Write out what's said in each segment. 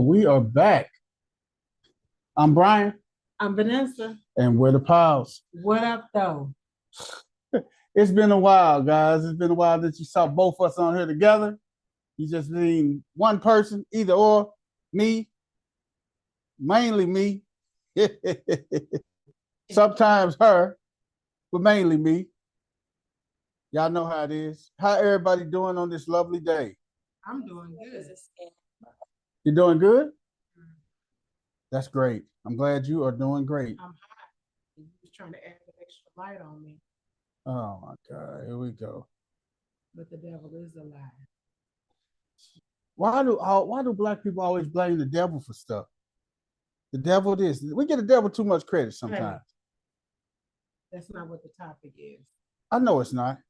we are back. I'm Brian, I'm Vanessa. and we're the Pals. What up, though? It's been a while, guys. It's been a while that you saw both of us on here together. You just need one person, either or, me, mainly me. Sometimes her, but mainly me. Y'all know how it is. How everybody doing on this lovely day? I'm doing good. You doing good? That's great. I'm glad you are doing great. I'm hot. You was trying to add an extra light on me. Oh my God, here we go. But the devil is a lie. Why do black people always blame the devil for stuff? The devil this. We get the devil too much credit sometimes. Hey, that's not what the topic is. I know it's not.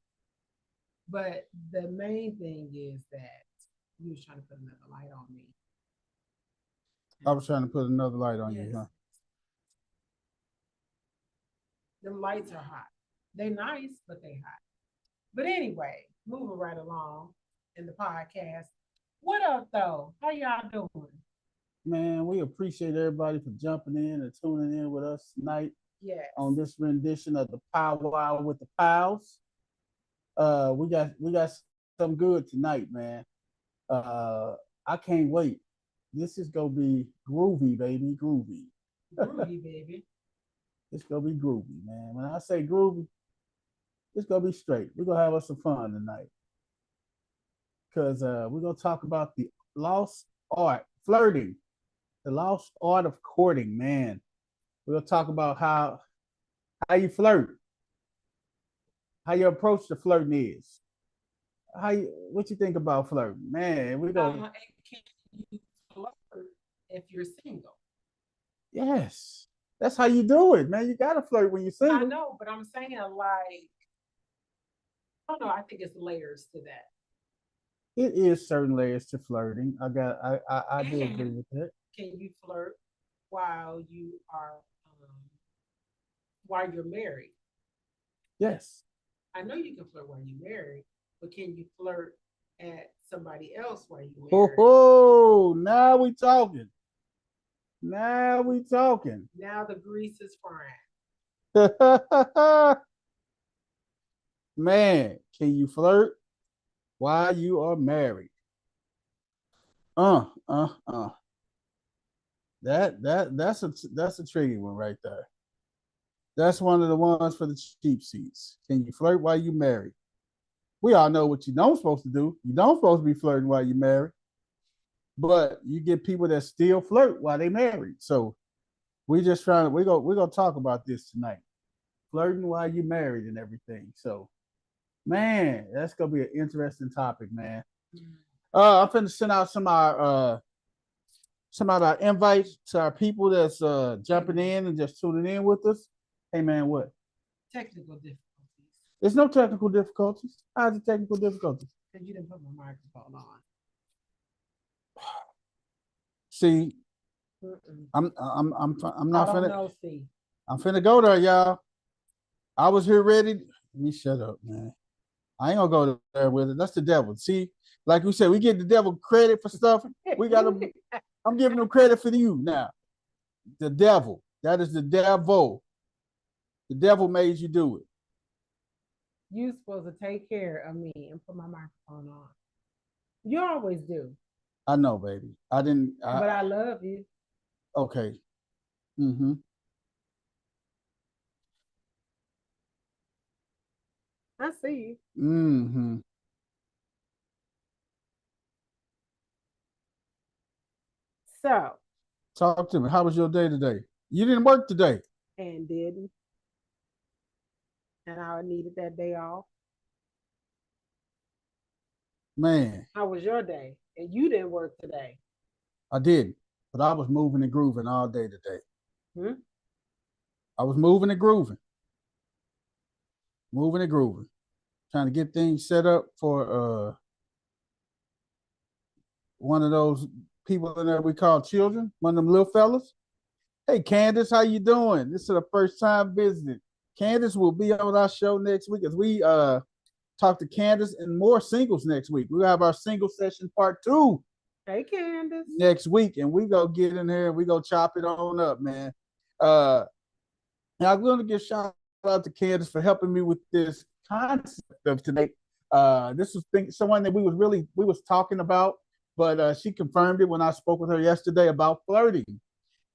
But the main thing is that you was trying to put another light on me. I was trying to put another light on you, huh? Them lights are hot. They nice, but they hot. But anyway, moving right along in the podcast. What up, though? How y'all doing? Man, we appreciate everybody for jumping in and tuning in with us tonight. Yes. On this rendition of the Pow Wow with the Pals. We got some good tonight, man. I can't wait. This is gonna be groovy, baby, groovy. Groovy, baby. It's gonna be groovy, man. When I say groovy, it's gonna be straight. We're gonna have us some fun tonight. Because we're gonna talk about the lost art, flirting, the lost art of courting, man. We'll talk about how you flirt, how your approach to flirting is. What you think about flirting, man? We don't. Can you flirt if you're single? Yes, that's how you do it, man. You gotta flirt when you're single. I know, but I'm saying like, I don't know. I think it's layers to that. It is certain layers to flirting. I do agree with that. Can you flirt while while you're married? Yes. I know you can flirt while you're married, but can you flirt at somebody else while you're married? Oh, now we talking. Now we talking. Now the grease is frying. Man, can you flirt while you are married? That's a tricky one right there. That's one of the ones for the cheap seats. Can you flirt while you married? We all know what you don't supposed to do. You don't supposed to be flirting while you married. But you get people that still flirt while they married. So we're gonna talk about this tonight. Flirting while you married and everything. So man, that's gonna be an interesting topic, man. I'm finna send out some of our invites to our people that's jumping in and just tuning in with us. Hey man, what? Technical difficulties. There's no technical difficulties. How's the technical difficulties? Because you didn't put my microphone on. See, I'm not finna. Know, see. I'm finna go there, y'all. I was here ready. Let me shut up, man. I ain't gonna go there with it. That's the devil. See, like we said, we give the devil credit for stuff. We gotta. I'm giving him credit for you now. The devil. That is the devil. The devil made you do it. You're supposed to take care of me and put my microphone on. You always do. I know, baby. I didn't. But I love you. Okay. Mm-hmm. I see you. Mm-hmm. So. Talk to me. How was your day today? You didn't work today. And didn't. And I needed that day off. Man. How was your day? And you didn't work today. I did, but I was moving and grooving all day today. I was moving and grooving. Moving and grooving. Trying to get things set up for one of those people in there we call children, one of them little fellas. Hey, Candace, how you doing? This is the first time visiting. Candace will be on our show next week as we talk to Candace and more singles next week. We'll have our single session part 2 Hey, Candace. next week, and we go get in here and we go chop it on up, man. Uh, and I'm going to give shout out to Candace for helping me with this concept of today. This was someone that we was talking about, but she confirmed it when I spoke with her yesterday about flirting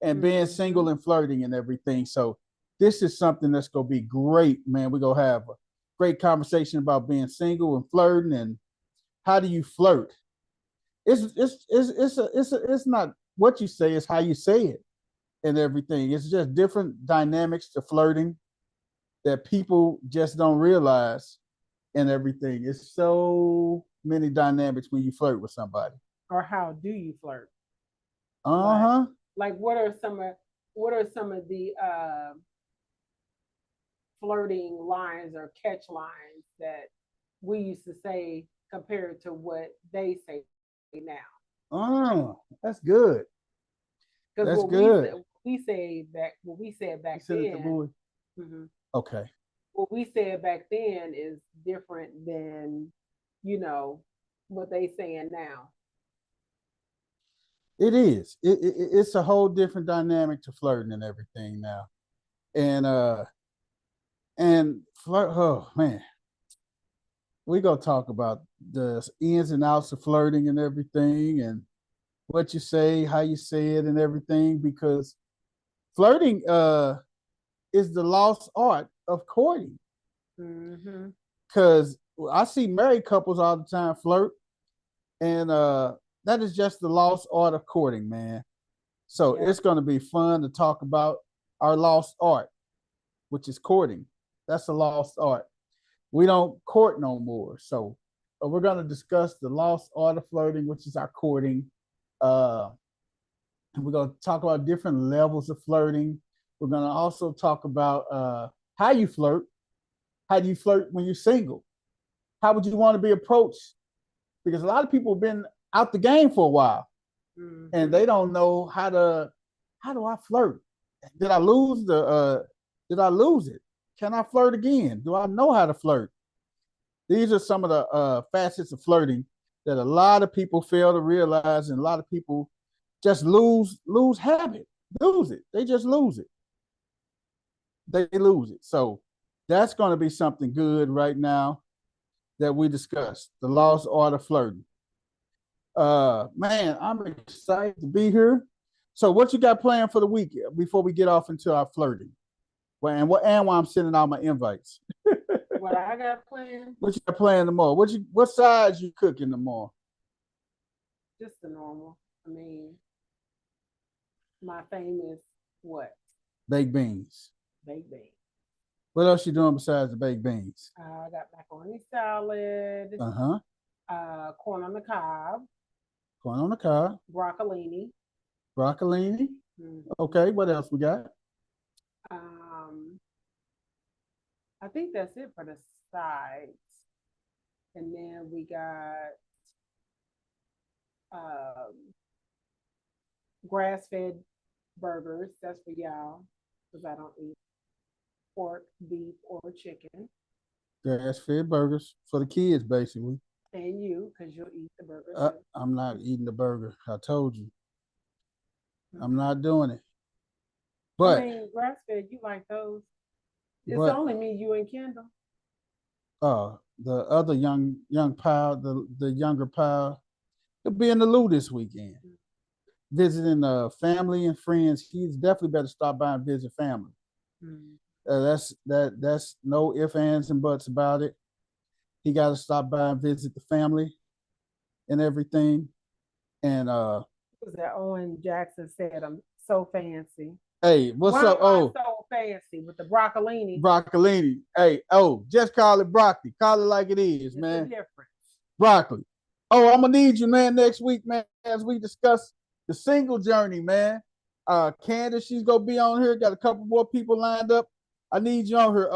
and being single and flirting and everything. So this is something that's gonna be great, man. We're gonna have a great conversation about being single and flirting and how do you flirt. It's not what you say, it's how you say it and everything. It's just different dynamics to flirting that people just don't realize and everything. It's so many dynamics when you flirt with somebody. Or how do you flirt? Uh-huh. Like what are some of the flirting lines or catch lines that we used to say compared to what they say now? Oh, that's good. Because That's good. what we said back Send it to then, boy. mhm, Okay. what we said back then is different than what they saying now. It is. It's a whole different dynamic to flirting and everything now. And and flirt. Oh man, we gonna talk about the ins and outs of flirting and everything, and what you say, how you say it, and everything. Because flirting is the lost art of courting. Mm-hmm. Because I see married couples all the time flirt, and that is just the lost art of courting, man. So Yeah. it's going to be fun to talk about our lost art, which is courting. That's a lost art. We don't court no more. So we're going to discuss the lost art of flirting, which is our courting. Uh, and we're going to talk about different levels of flirting. We're going to also talk about how you flirt. How do you flirt when you're single? How would you want to be approached? Because a lot of people have been out the game for a while, and they don't know how do I flirt? Did I lose did I lose it? Can I flirt again? Do I know how to flirt? These are some of the facets of flirting that a lot of people fail to realize, and a lot of people just lose habit, lose it. They just lose it. They lose it. So that's going to be something good right now that we discussed, the lost art of flirting. Man, I'm excited to be here. So what you got planned for the week before we get off into our flirting? Well, and while I'm sending out my invites. What I got planned? What you got planned tomorrow? What sides you cooking tomorrow? Just the normal. I mean, my famous what? Baked beans. Baked beans. What else you doing besides the baked beans? I got macaroni salad. Uh-huh. Corn on the cob. Corn on the cob. Broccolini. Broccolini. Mm-hmm. Okay, what else we got? I think that's it for the sides. And then we got grass-fed burgers. That's for y'all because I don't eat pork, beef, or chicken. Grass-fed burgers for the kids, basically. And you, because you'll eat the burger. I'm not eating the burger. I told you. I'm not doing it. But I mean, grass-fed, you like those? It's only me, you, and Kendall. The other young pal, the younger pal, he'll be in the loo this weekend, visiting family and friends. He's definitely better stop by and visit family. That's no ifs, ands, and buts about it. He got to stop by and visit the family and everything. And was that Owen Jackson said, "I'm so fancy." Hey, what's Why up? Oh, so fancy with the broccolini. Broccolini. Hey, just call it broccoli. Call it like it is, man. Difference. Broccoli. Oh, I'm gonna need you, man, next week, man, as we discuss the single journey, man. Candace, she's gonna be on here. Got a couple more people lined up. I need you on here,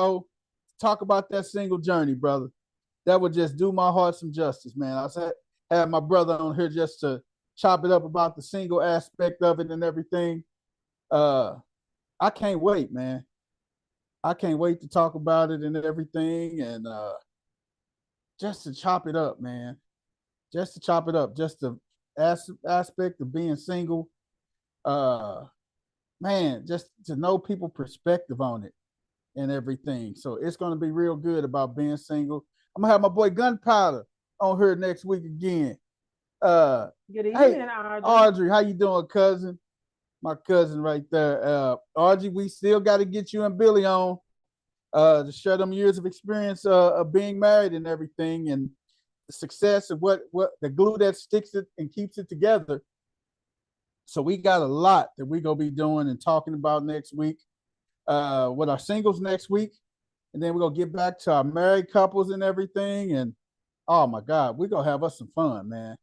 talk about that single journey, brother. That would just do my heart some justice, man. I said have my brother on here just to chop it up about the single aspect of it and everything. I can't wait, man. I can't wait to talk about it and everything, and just to chop it up, man. Just to chop it up, just to aspect of being single. Uh, man, just to know people' perspective on it and everything. So it's gonna be real good about being single. I'm gonna have my boy Gunpowder on here next week again. Good Hey, evening, Audrey. Audrey, how you doing, cousin? My cousin right there. Audrey, we still got to get you and Billy on to share them years of experience of being married and everything, and the success of what the glue that sticks it and keeps it together. So we got a lot that we gonna be doing and talking about next week with our singles next week, and then we're gonna get back to our married couples and everything. And oh my God, we're gonna have us some fun, man.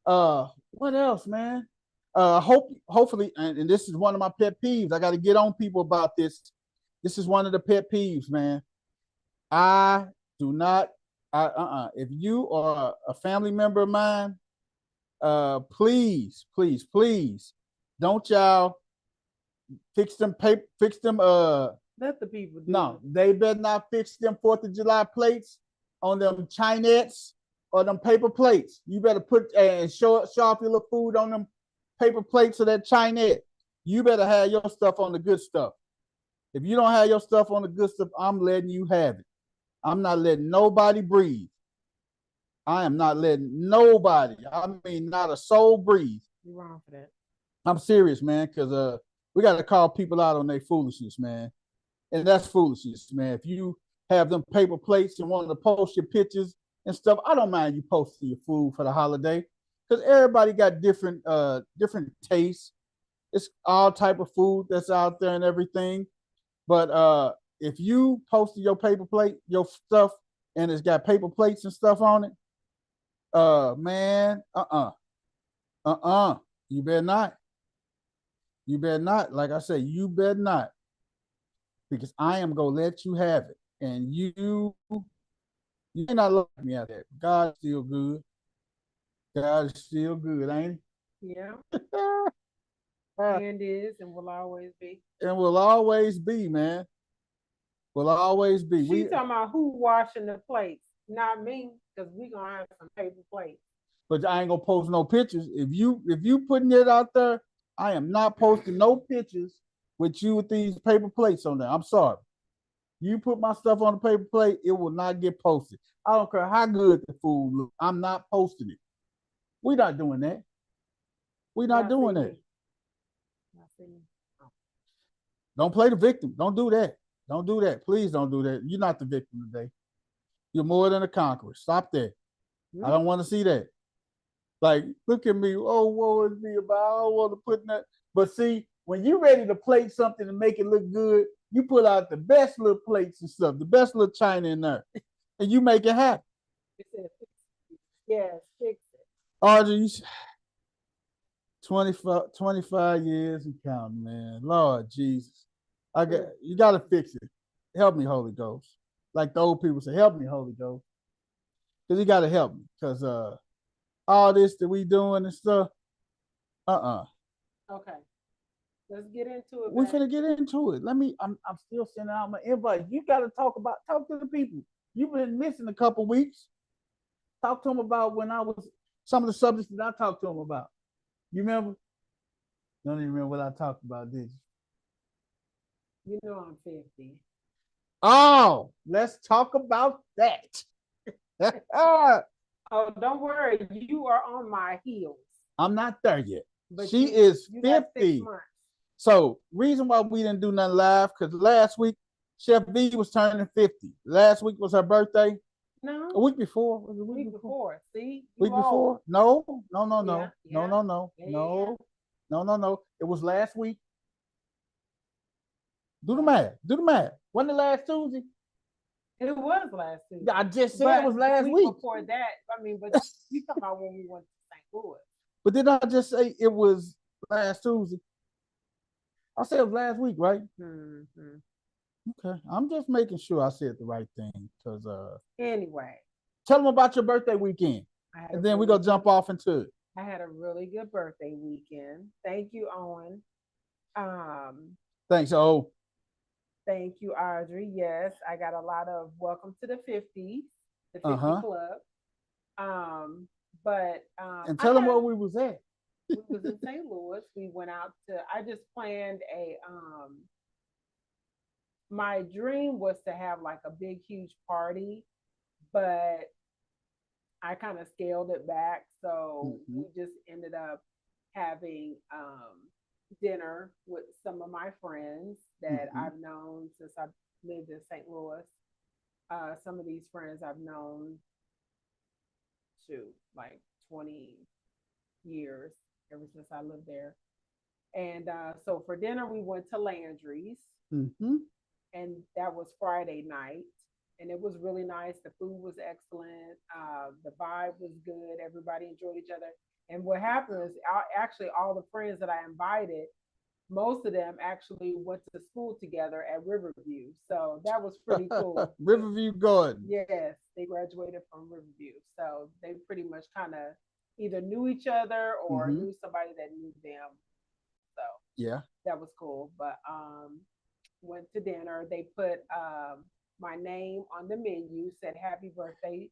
What else, man? Hopefully, and this is one of my pet peeves. I got to get on people about this. This is one of the pet peeves, man. I do not. If you are a family member of mine, please, please, please, don't y'all fix them paper, fix them. Let the people do No, it. they better not fix them Fourth of July plates on them chinettes or them paper plates. You better put and show off your little food on them paper plates or that chinette. You better have your stuff on the good stuff. If you don't have your stuff on the good stuff, I'm letting you have it. I'm not letting nobody breathe. I am not letting nobody, I mean, not a soul breathe. You're wrong for that. I'm serious, man, because we got to call people out on their foolishness, man. And that's foolishness, man. If you have them paper plates and want to post your pictures and stuff, I don't mind you posting your food for the holiday because everybody got different tastes. It's all type of food that's out there and everything. But if you posted your paper plate, your stuff, and it's got paper plates and stuff on it, man, you better not. You better not. Like I said, you better not, because I am gonna let you have it, and you may not look at me out there. God's still good. God is still good, ain't Yeah, he? and is and will always be. And will always be, man. Will always be. She talking about who washing the plates, not me, because we gonna have some paper plates. But I ain't gonna post no pictures. If you putting it out there, I am not posting no pictures with you with these paper plates on there. I'm sorry. You put my stuff on the paper plate, it will not get posted. I don't care how good the food looks. I'm not posting it. We're not doing that. We're not doing that. Don't play the victim. Don't do that. Don't do that. Please don't do that. You're not the victim today. You're more than a conqueror. Stop that. I don't want to see that. Like, look at me. Oh, woe is me about. I don't want to put that. But see, when you're ready to plate something and make it look good, you pull out the best little plates and stuff, the best little china in there, and you make it happen. Yes, fix it. Audrey, 25 years and counting, man. Lord Jesus. You gotta fix it. Help me, Holy Ghost. Like the old people say, help me, Holy Ghost. Because you gotta help me. Because all this that we doing and stuff, Okay, let's get into it. we Man. finna get into it. I'm still sending out my invite. You gotta talk to the people. You've been missing a couple weeks. Talk to them about when I was some of the subjects that I talked to them about. You remember? Don't even remember what I talked about, did you? You know I'm 50. Oh, let's talk about that. Oh, don't worry. You are on my heels. I'm not there yet. But she is you 50. So reason why we didn't do nothing live, because last week Chef V was turning 50. Last week was her birthday. No. A week before. Was it a week before. See? Week before? No. No. It was last week. Do the math. Wasn't it last Tuesday? It was last Tuesday. I just said it was last week. Before that, I mean, but you talking about when we went to St. Louis. But did I just say it was last Tuesday? I said it was last week, right? Mm-hmm. Okay. I'm just making sure I said the right thing. Because anyway. Tell them about your birthday weekend. And then we're gonna jump off into it. I had a really good birthday weekend. Thank you, Owen. Thanks, O. Thank you, Audrey. Yes, I got a lot of welcome to the 50s, the 50 Club. But And I tell them had where we was at. we was in St. Louis. We went out to. I just planned a. My dream was to have like a big, huge party, but I kind of scaled it back. So Hmm. we just ended up having dinner with some of my friends that Hmm. I've known since I lived in St. Louis. Some of these friends I've known to like 20 years ever since I lived there. And so for dinner, we went to Landry's, Hmm. and that was Friday night. And it was really nice. The food was excellent. The vibe was good. Everybody enjoyed each other. And what happened is, actually, all the friends that I invited, most of them actually went to school together at Riverview. So that was pretty cool. Riverview Garden. Yes, they graduated from Riverview. So they pretty much kind of either knew each other or Hmm. knew somebody that knew them. So Yeah, that was cool. But went to dinner. They put my name on the menu, said happy birthday,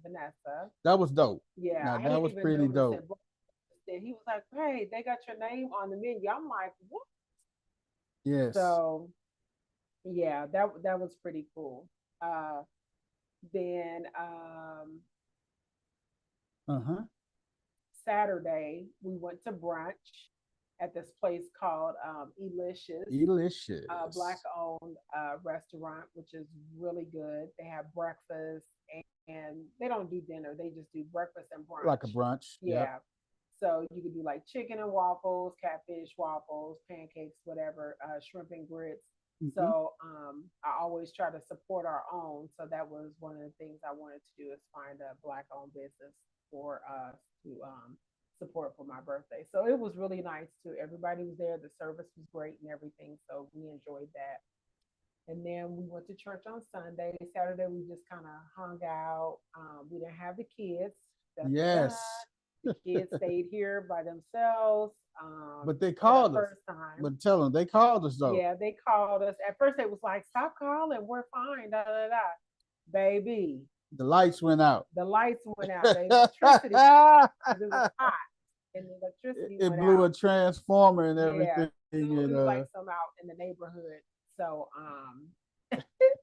Vanessa. that was dope. Yeah, Now I that didn't was even pretty notice dope. it. And he was like, hey, they got your name on the menu. I'm like, what? Yes. So yeah, that was pretty cool. Uh, then Uh huh. Saturday we went to brunch at this place called Elicious, a black Delicious. owned restaurant, which is really good. They have breakfast and they don't do dinner; they just do breakfast and Like a brunch. brunch. Yep. Yeah. So you could do like chicken and waffles, catfish waffles, pancakes, whatever, shrimp and grits. Hmm. So I always try to support our own. So that was one of the things I wanted to do is find a black owned business for us to support for my birthday. So it was really nice too. Everybody was there. The service was great and everything. So we enjoyed that. And then we went to church on Sunday. Saturday, we just kind of hung out. We didn't have the kids. Da, da, da. Yes. The kids stayed here by themselves But they for the called us. first time. But tell them they called us though. Yeah, they called us. At first, they was like, "Stop calling. We're fine." Da da da. Baby, The lights went out. the lights went out. The electricity, it, because it was hot, and the electricity it went blew out. a transformer and Yeah, everything. it And was like some out in the neighborhood. So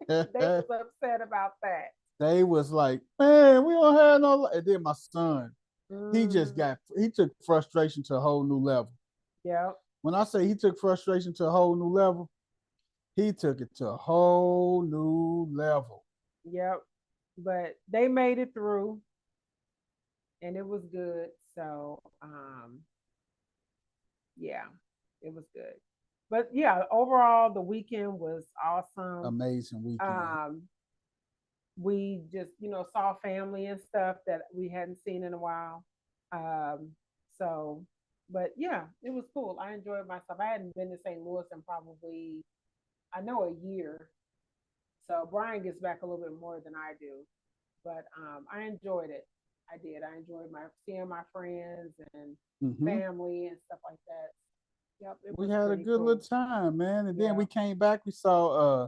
they was upset about that. they was like, man, we don't have no. And then my son, Mm, he took frustration to a whole new level. yep, When I say he took frustration to a whole new level, he took it to a whole new level. yep. But they made it through, and it was good. So yeah, it was good. But yeah, overall the weekend was awesome. Amazing weekend. Um, we just saw family and stuff that we hadn't seen in a while. Um, so, but yeah, it was cool. I enjoyed myself. I hadn't been to St. Louis in probably I know a year. So Brian gets back a little bit more than I do, but I enjoyed it. I did. I enjoyed my seeing my friends and Hmm. family and stuff like that. Yep, it We was had a pretty good little cool. time, man. And then Yeah, we came back. We saw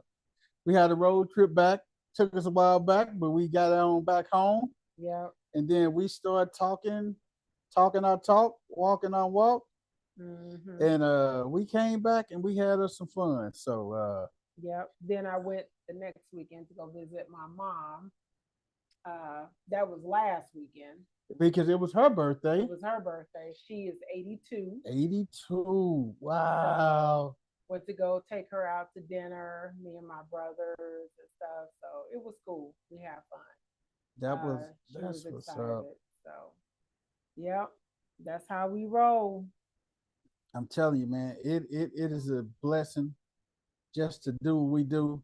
we had a road trip back. Took us a while back, but we got on back home. yep. And then we started talking our talk, walking our walk. Hmm. And we came back and we had us some fun. So Yep. Then I went the next weekend to go visit my mom. That was last weekend. because it was her It birthday. was her birthday. She is 82. 82. So Wow. went to go take her out to dinner, me and my brothers and stuff. So it was cool. We had fun. She was That's what's up. excited. So yep, that's how we roll. I'm telling you, man, it is a blessing just to do what we do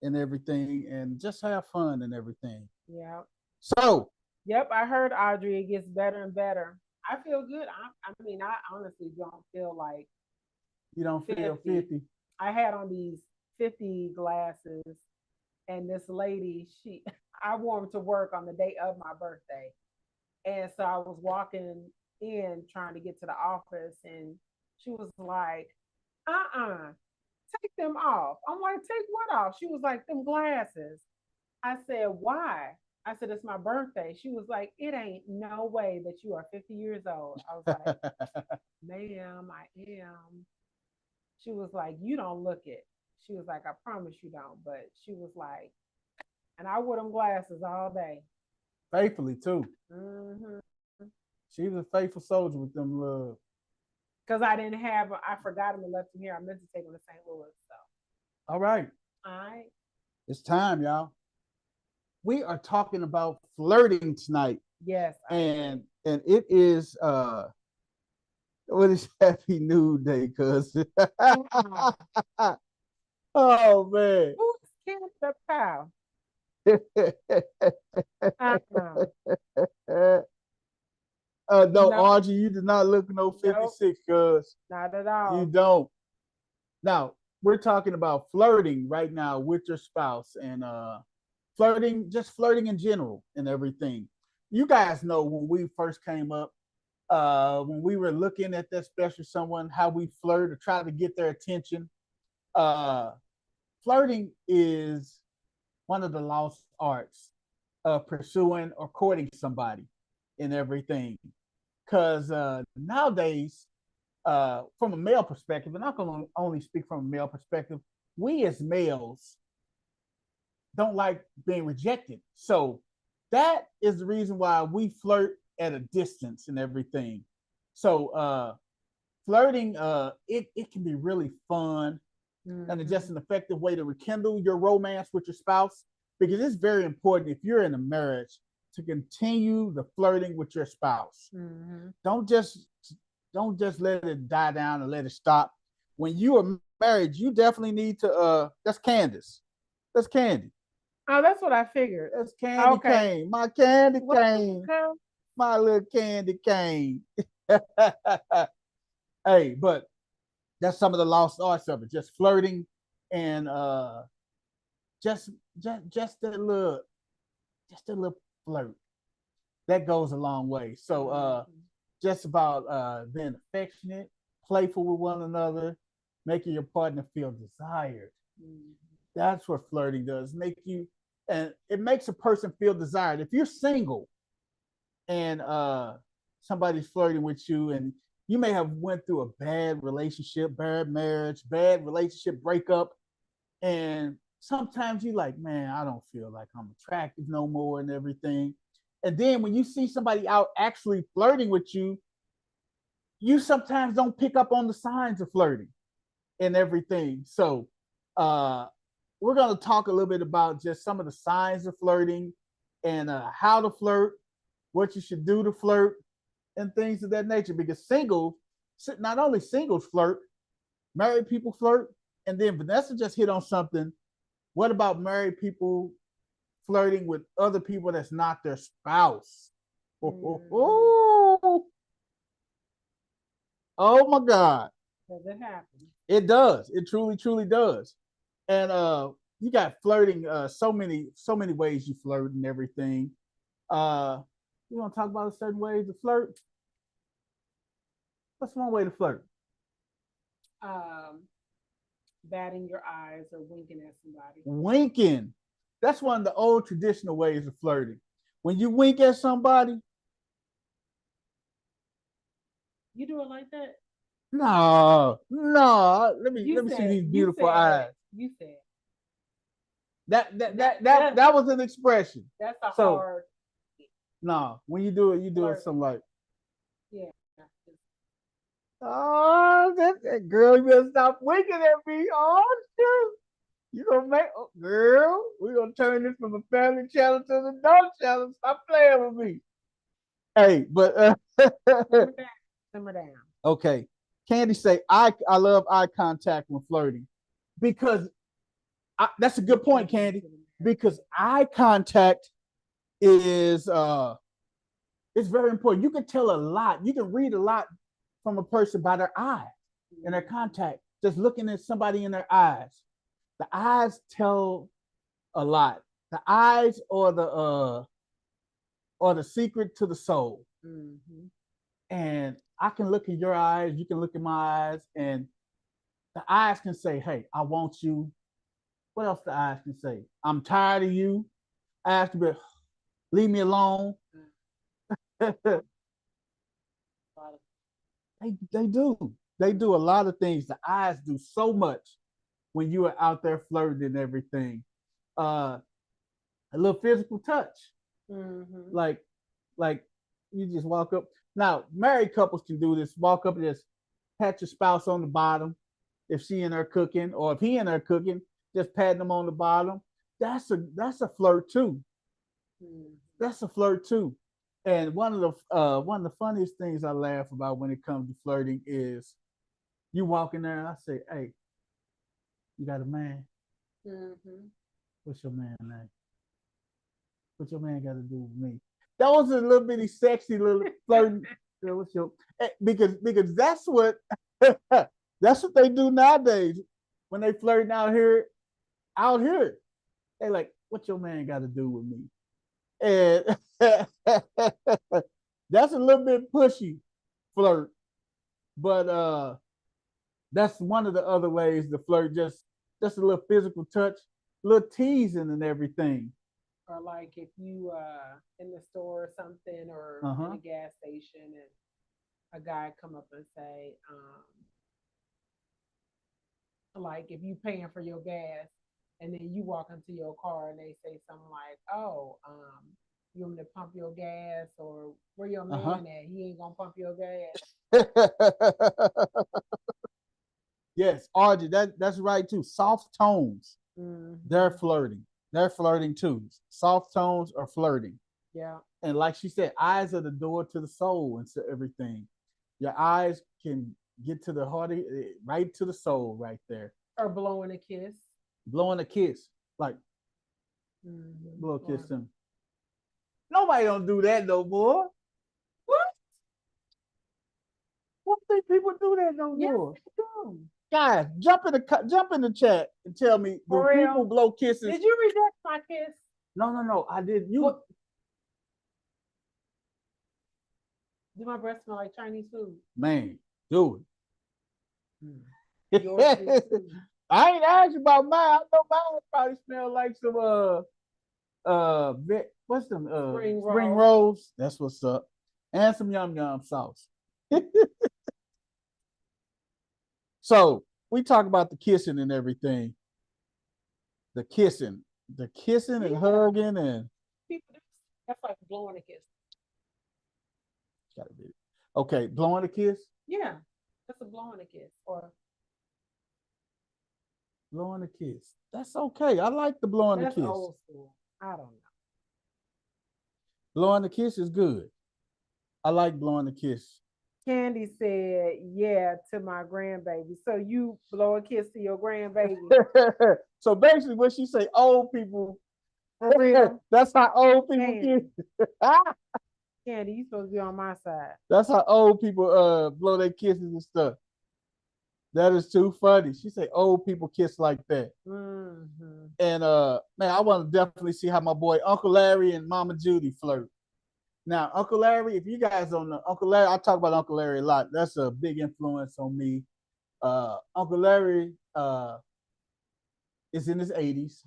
and everything and just have fun and everything. Yep. So Yep, I heard Audrey. It gets better and better. I feel good. I mean, I honestly don't feel like you don't feel 50. 50. I had on these 50 glasses, and this lady, I wore them to work on the day of my birthday. And so I was walking in trying to get to the office, and she was like, take them off. I'm like, take what off? She was like, them glasses. I said, why? I said, it's my birthday. She was like, it ain't no way that you are 50 years old. I was like, ma'am, I am. She was like, you don't look it. She was like, I promise you don't. But she was like, and I wore them glasses all day. Faithfully too. Mm-hmm. She was a faithful soldier with them Because I didn't have, I forgot them and left them here. I meant to take them to St. Louis. So, all right. all right. It's time, y'all. We are talking about flirting tonight. Yes, I And it is what is Happy New Day, cuz. agree. Oh man. Who's Kim the Pow? Uh-uh. No, No, Audrey, you do not look no nope, 56, cuz not at you all. don't. Now, we're talking about flirting right now with your spouse and flirting, just flirting in general and everything. You guys know when we first came up, when we were looking at that special someone, how we flirt or try to get their attention. Uh, Flirting is one of the lost arts of pursuing or courting somebody and everything. Because nowadays, from a male perspective, and I'm going to only speak from a male perspective, we as males don't like being rejected. So that is the reason why we flirt at a distance and everything. So flirting, it can be really fun and it's Mm-hmm. just an effective way to rekindle your romance with your spouse because it's very important if you're in a marriage to continue the flirting with your spouse. Mm-hmm. Don't just don't just let it die down and let it stop. When you are married, you definitely need to that's Candace. That's Candy. Oh, that's what I figured. That's Candy Okay. cane. My candy What cane. come? My little candy cane. Hey, but that's some of the lost arts of it. Just flirting and just just a little just a little flirt. That goes a long way. So Mm-hmm. just about being affectionate, playful with one another, making your partner feel desired. Mm-hmm. That's what flirting does. Make you and it makes a person feel desired. If you're single and somebody's flirting with you and you may have went through a bad relationship, bad marriage, bad relationship breakup, and sometimes you like, man, I don't feel like I'm attractive no more and everything. And then when you see somebody out actually flirting with you sometimes don't pick up on the signs of flirting and everything. So uh we're going to talk a little bit about just some of the signs of flirting and how to flirt, what you should do to flirt, and things of that nature. Because singles, not only singles flirt, married people flirt, and then Vanessa just hit on something. What about married people flirting with other people that's not their spouse? Mm-hmm. Oh, oh my God. Does it happen? It does. It truly, truly does. And you got flirting, so many ways you flirt and everything. You want to talk about certain ways to flirt? What's one way to flirt? Um, batting your eyes or winking at somebody. Winking. That's one of the old traditional ways of flirting. When you wink at somebody, You do it like that? no, no. Let me see these You beautiful said, eyes. you said That that that that that that that was an expression. that's a So hard no, when you do it flirt. something like, Yeah. oh, that girl, you better stop winking at me. Oh, shoot. You gonna make girl? We gonna turn this from a family channel to an adult channel. Stop playing with me. Hey, but Simmer down. Simmer down. okay. Candy say I love eye contact when flirting because that's a good point, Candy. Because eye contact is it's very important. You can tell a lot. You can read a lot from a person by their eyes and their contact. Just looking at somebody in their eyes. The eyes tell a lot. The eyes or the secret to the soul. Mm-hmm. And I can look in your eyes, you can look in my eyes, and the eyes can say, hey, I want you. What else the eyes can say? I'm tired of you. Eyes can be, Leave me alone. they they do. They do a lot of things. The eyes do so much when you are out there flirting and everything. Uh, a little physical touch, Mm-hmm. like like you just walk up. Now, married couples can do this. Walk up and just pat your spouse on the bottom if she in there cooking, or if he in there cooking, just patting them on the bottom. That's a flirt too. Mm-hmm. That's a flirt too. And one of the funniest things I laugh about when it comes to flirting is you walk in there and I say, "Hey, you got a man? Mm-hmm. What's your man name? What your man got to do with me?" That was a little bitty sexy little flirting. What's your because that's what they do nowadays when they flirting out here. They like, what your man got to do with me? And that's a little bit pushy flirt, but that's one of the other ways to flirt. Just a little physical touch, a little teasing and everything. Or like if you in the store or something, or in Uh-huh. a gas station, and a guy come up and say, like if you paying for your gas, and then you walk into your car and they say something like, "Oh, you want me to pump your gas?" or "Where your Uh-huh. man at? He ain't gonna pump your gas." Yes, Audrey, that's right too. Soft tones, they're Mm-hmm. flirting. They're flirting too. Soft tones are flirting. Yeah. And like she said, eyes are the door to the soul and to everything. Your eyes can get to the heart, right to the soul, right there. Or blowing a kiss. Blowing a kiss, like Mm-hmm. blow a kiss Or him. Nobody don't do that no more. what? What think people do that no Yes, more? they do. Guys, jump in the chat and tell me, do For people real. blow kisses? Did you reject my kiss? No, no, no. I did. You, What? Do my breath smell like Chinese food? man, do Mm. Yours do it. too. I ain't asked you about mine. I know mine probably smell like some what's them Spring spring roll. rolls. That's what's up, and some yum yum sauce. So we talk about the kissing and everything. The kissing, and Yeah. hugging, and People do. That's like blowing a kiss. gotta be okay. Blowing a kiss, Yeah. That's a blowing a kiss. Or blowing a kiss. That's okay. I like the blowing a that's kiss. old school. I don't know. Blowing a kiss is good. I like blowing a kiss. Candy said, yeah, to my grandbaby. So you blow a kiss to your grandbaby. So basically, what she say, old people. For real. That's how old people kiss. Candy. Candy, you supposed to be on my side. That's how old people blow their kisses and stuff. That is too funny. She say old people kiss like that. Mm-hmm. And man, I want to definitely see how my boy Uncle Larry and Mama Judy flirt. Now, Uncle Larry, if you guys don't know, Uncle Larry, I talk about Uncle Larry a lot. That's a big influence on me. Uncle Larry is in his 80s.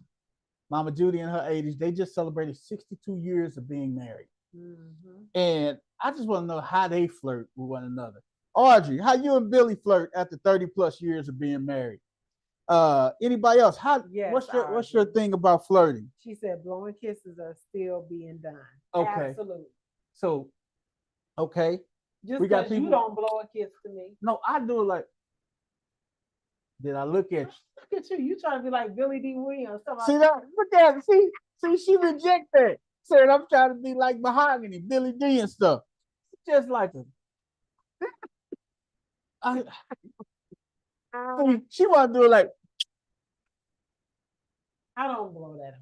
Mama Judy in her 80s. They just celebrated 62 years of being married. Mm-hmm. And I just want to know how they flirt with one another. Audrey, how you and Billy flirt after 30 plus years of being married? Anybody else? How Yes, what's your Audrey. thing about flirting? She said blowing kisses are still being done. Okay. Absolutely. So, okay. Just We got because you people. don't blow a kiss to me. No, I do it like, did I look at you? Look at you. You trying to be like Billy D. Williams. See that? Look at it. See, she reject that. Said I'm trying to be like Mahogany, Billy D and stuff. Just like her. I, she want to do it like, I don't blow that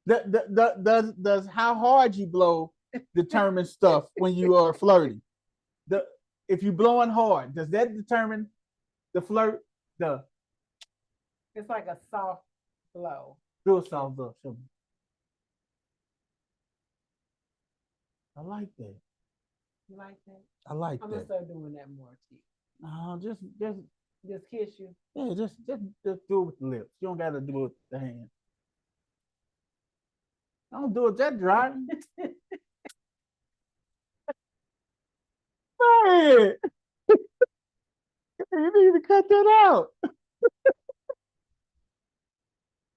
hard. does how hard you blow determine stuff when you are flirting? The if you blowing hard, does that determine the flirt? The It's like a soft blow. do a soft blow. I like that. You like that? I like I'm gonna that. start doing that more too. No, Just kiss you. yeah, just do it with the lips. You don't gotta do it with the hand. Don't do it that dry. Man, you need to cut that out.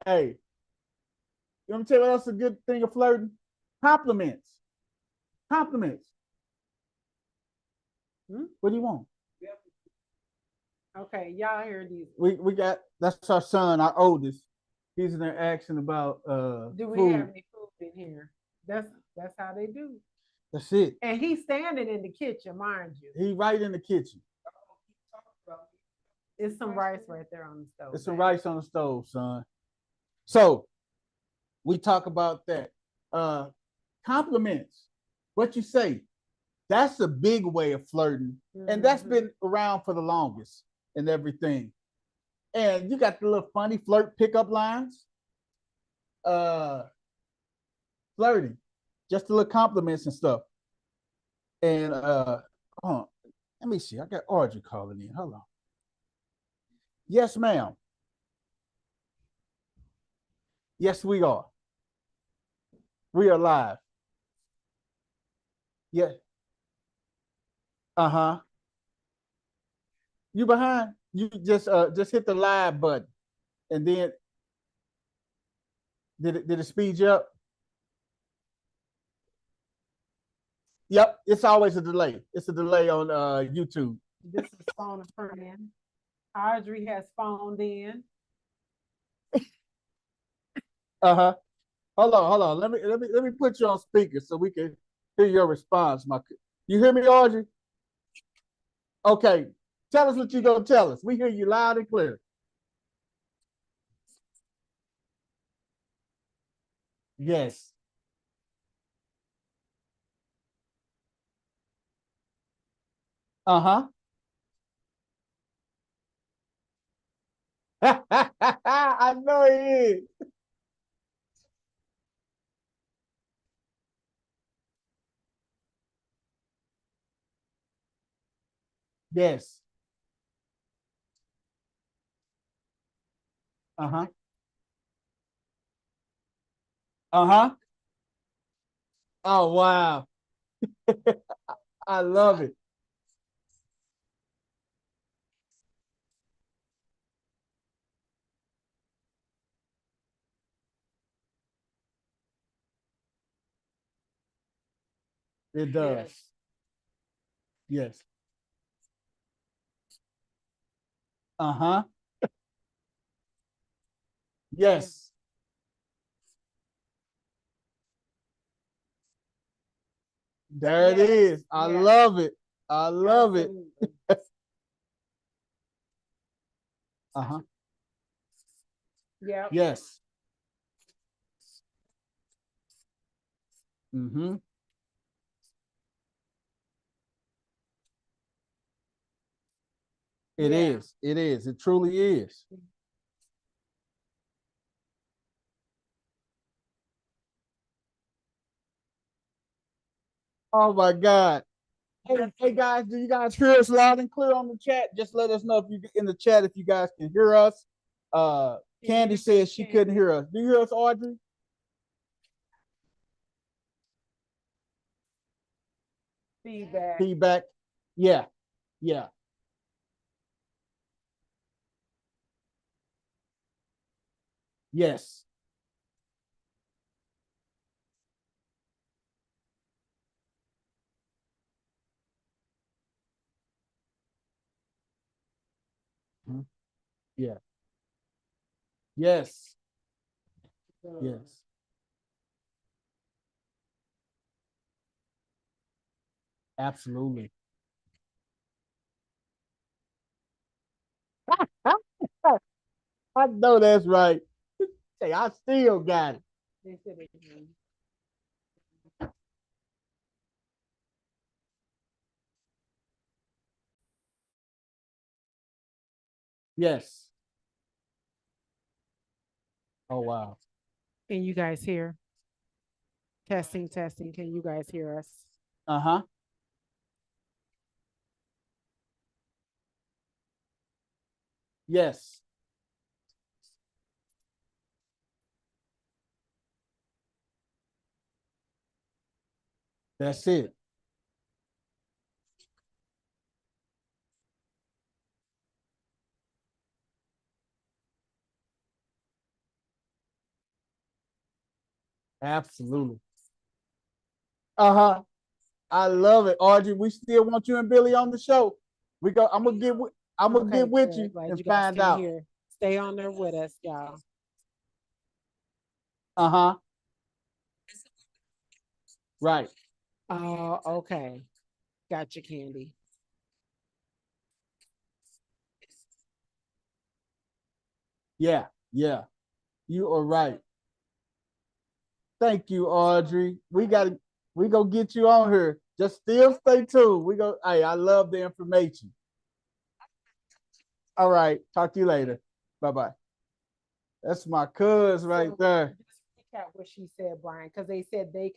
Hey, let me tell you what else a good thing of flirting. Compliments. Compliments. What do you want? Okay, y'all hear these. We got that's our son, our oldest. He's in there asking about Do we food. have any food in here? That's how they do. That's it. And he's standing in the kitchen, mind you. He right in the kitchen. It's some rice right there on the stove. It's some rice on the stove, son. So we talk about that. Compliments. What you say. That's a big way of flirting. And that's been around for the longest and everything. And you got the little funny flirt pickup lines. Flirting. Just the little compliments and stuff. And let me see. I got Audrey calling in. Hold on. Yes, ma'am. Yes, we are. We are live. Yeah. Uh-huh. You behind? You just hit the live button. And then did it speed you up? Yep, it's always a delay. It's a delay on YouTube. This is phone a friend. Audrey has phoned in. Uh-huh. Hold on. Let me put you on speaker so we can hear your response. You hear me, Audrey? Okay. Tell us what you're gonna tell us. We hear you loud and clear. Yes. Uh-huh. I know it is. Yes. Uh-huh. Uh-huh. Oh wow. I love it. It does. Yes. Uh-huh. Yes. There it is. I love it. I love it. Uh-huh. Yeah. Yes. Mm-hmm. It is. It is. It truly is. Oh my God. Hey guys, do you guys hear us loud and clear on the chat? Just let us know if you in the chat if you guys can hear us. Candy says she couldn't hear us. Do you hear us, Audrey? Feedback. Feedback. Yeah. Yeah. Yes. Mhm. Yeah. Yes. Yes. Absolutely. I know that's right. Hey, I still got it. Yes. Oh wow. Can you guys hear? Testing, testing. Can you guys hear us? Uh-huh. Yes. That's it. Absolutely. Uh-huh. I love it, Audrey. We still want you and Billy on the show. We go. I'm gonna Okay, get with good. you Glad and you guys find can out. hear. Stay on there with us, y'all. Uh huh. Right. Oh, okay. Got you, Candy. Yeah. Yeah. You are right. Thank you, Audrey. We go get you on here. Just still stay tuned. We go. Hey, I love the information. All right. Talk to you later. Bye bye. That's my cuz right So there. just recap what she said, Brian, because they said they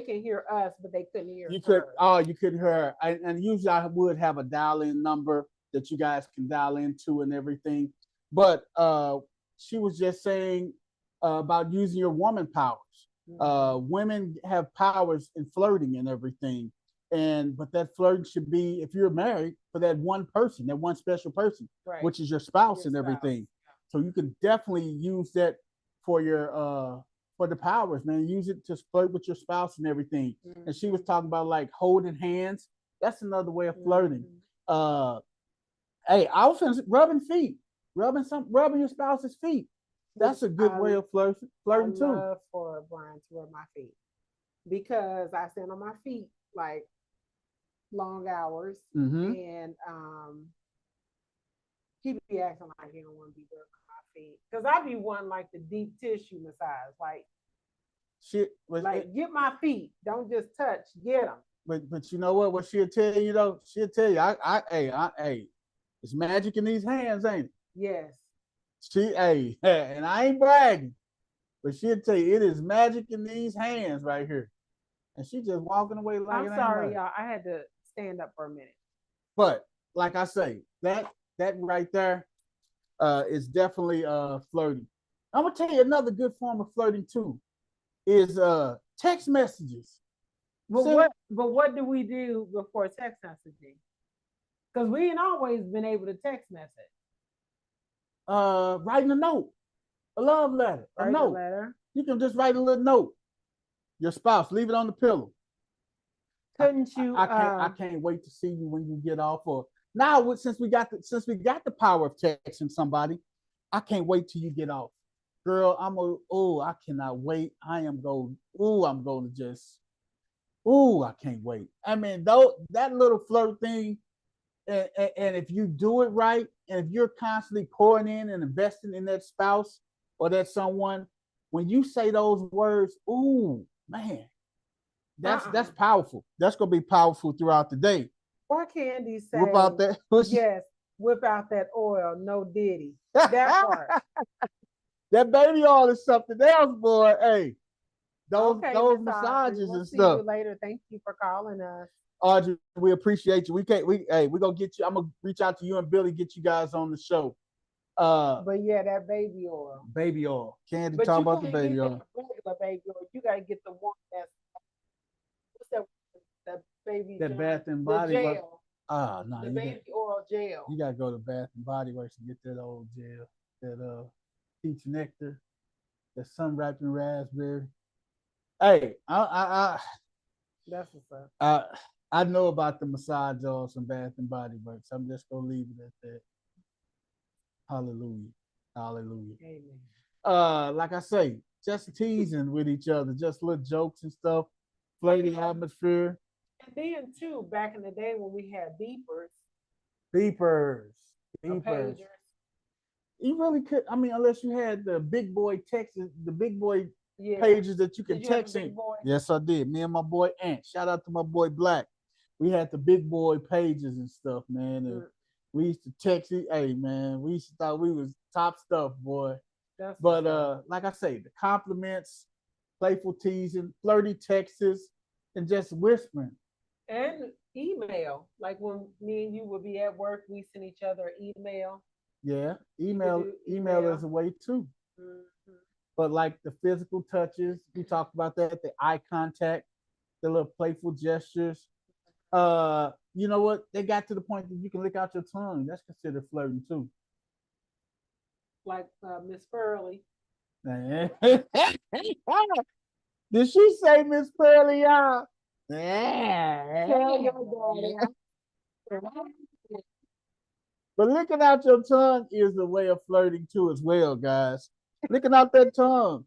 can hear us, but they couldn't hear You could her. oh you could hear her. And usually I would have a dial-in number that you guys can dial into and everything. But she was just saying about using your woman powers. Women have powers in flirting and everything. And but that flirting should be if you're married for that one person, that one special person, Right. which is your spouse Your and spouse. everything. So you can definitely use that for your for the powers, man. Use it to flirt with your spouse and everything. And she was talking about like holding hands. That's another way of flirting. Uh, hey, I was rubbing feet, rubbing your spouse's feet. Which That's a good way of I flirting too. love for Brian to rub my feet because I stand on my feet like long hours, Mm-hmm. and he be acting like he don't want to be rubbed on my feet because I be one like the deep tissue massage, Shit, but get my feet, don't just touch, get them. but you know what? What she'll tell you though, she'll tell you, hey, it's magic in these hands, ain't it? Yes. Hey, and I ain't bragging, but she'll tell you it is magic in these hands right here. And she just walking away like I'm it ain't sorry, nothing. y'all. I had to stand up for a minute. But like I say, that right there is definitely flirting. I'm gonna tell you another good form of flirting too is text messages. But Send what do we do before text messaging? Because we ain't always been able to text message. writing a note, a love letter, a Write a note. letter. You can just write a little note. Your spouse, leave it on the pillow. Couldn't you I can't wait to see you when you get off. Or now since we got the power of texting somebody, I can't wait till you get off. Girl, I cannot wait. I'm going to just I can't wait. I mean, though that little flirt thing, and if you do it right, and if you're constantly pouring in and investing in that spouse or that someone, when you say those words, ooh, man, that's powerful. That's gonna be powerful throughout the day. why Candy Whip say out that yes, whip out that oil, no diddy. That part. that baby oil is something else, boy. Hey, Okay, those Miss Audrey. massages We'll and see you stuff. later. Thank you for calling us. Audrey, we appreciate you. We're gonna get you. I'm gonna reach out to you and Billy, get you guys on the show. But yeah, that baby oil. Baby oil. Candy But talk you about the can't baby get that oil. regular baby oil. You gotta get the one that's what's that? The baby That John, Bath and the Body Works. gel, Ah, no, the baby oil gel. you gotta go to Bath and Body Works and get that old gel, that peach nectar, that sun wrapped in raspberry. Hey, That's what's up. I I know about the massage oils from Bath and Body Works. I'm just gonna leave it at that. Hallelujah. Hallelujah. Amen. Like I say, just teasing with each other, just little jokes and stuff, flirty atmosphere. And then too, back in the day when we had Beepers. or Beepers. pagers, You really could. I mean, unless you had the big boy text, the big boy yeah. pages that you can Did you have a text in. big boy? Yes, I did. Me and my boy Ant. Shout out to my boy Black. We had the big boy pages and stuff, man. And we used to text it. Hey, man, we used to thought we was top stuff, boy. That's But what's up. like I say, the compliments, playful teasing, flirty texts, and just whispering. And email. Like when me and you would be at work, we send each other email. Yeah, You could do email email. is a way too. Mm-hmm. But like the physical touches, we talked about that, the eye contact. the little playful gestures. You know what? They got to the point that you can lick out your tongue. That's considered flirting too. Like Miss Pearly. Did she say Miss Pearly, y'all? Tell your daddy. But licking out your tongue is a way of flirting too, as well, guys. Licking out that tongue.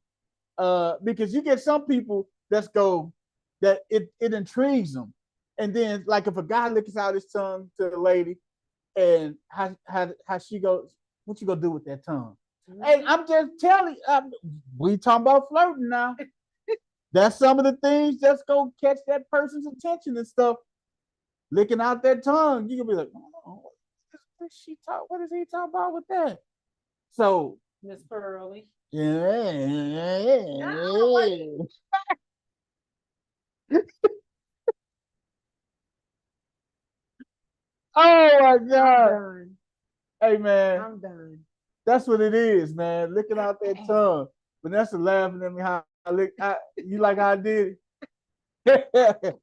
Because you get some people that's go that it intrigues them. And then like if a guy licks out his tongue to the lady and how she goes, what you gonna do with that tongue? Mm-hmm. Hey, I'm just telling you, we talking about flirting now. That's some of the things that's gonna catch that person's attention and stuff. Licking out that tongue, you can be like, oh, what is he talking about with that? So Miss Pearly. Yeah. Oh my God. Hey man. I'm done. That's what it is, man. Licking out that tongue. Vanessa laughing at me how I lick. You like how I did it?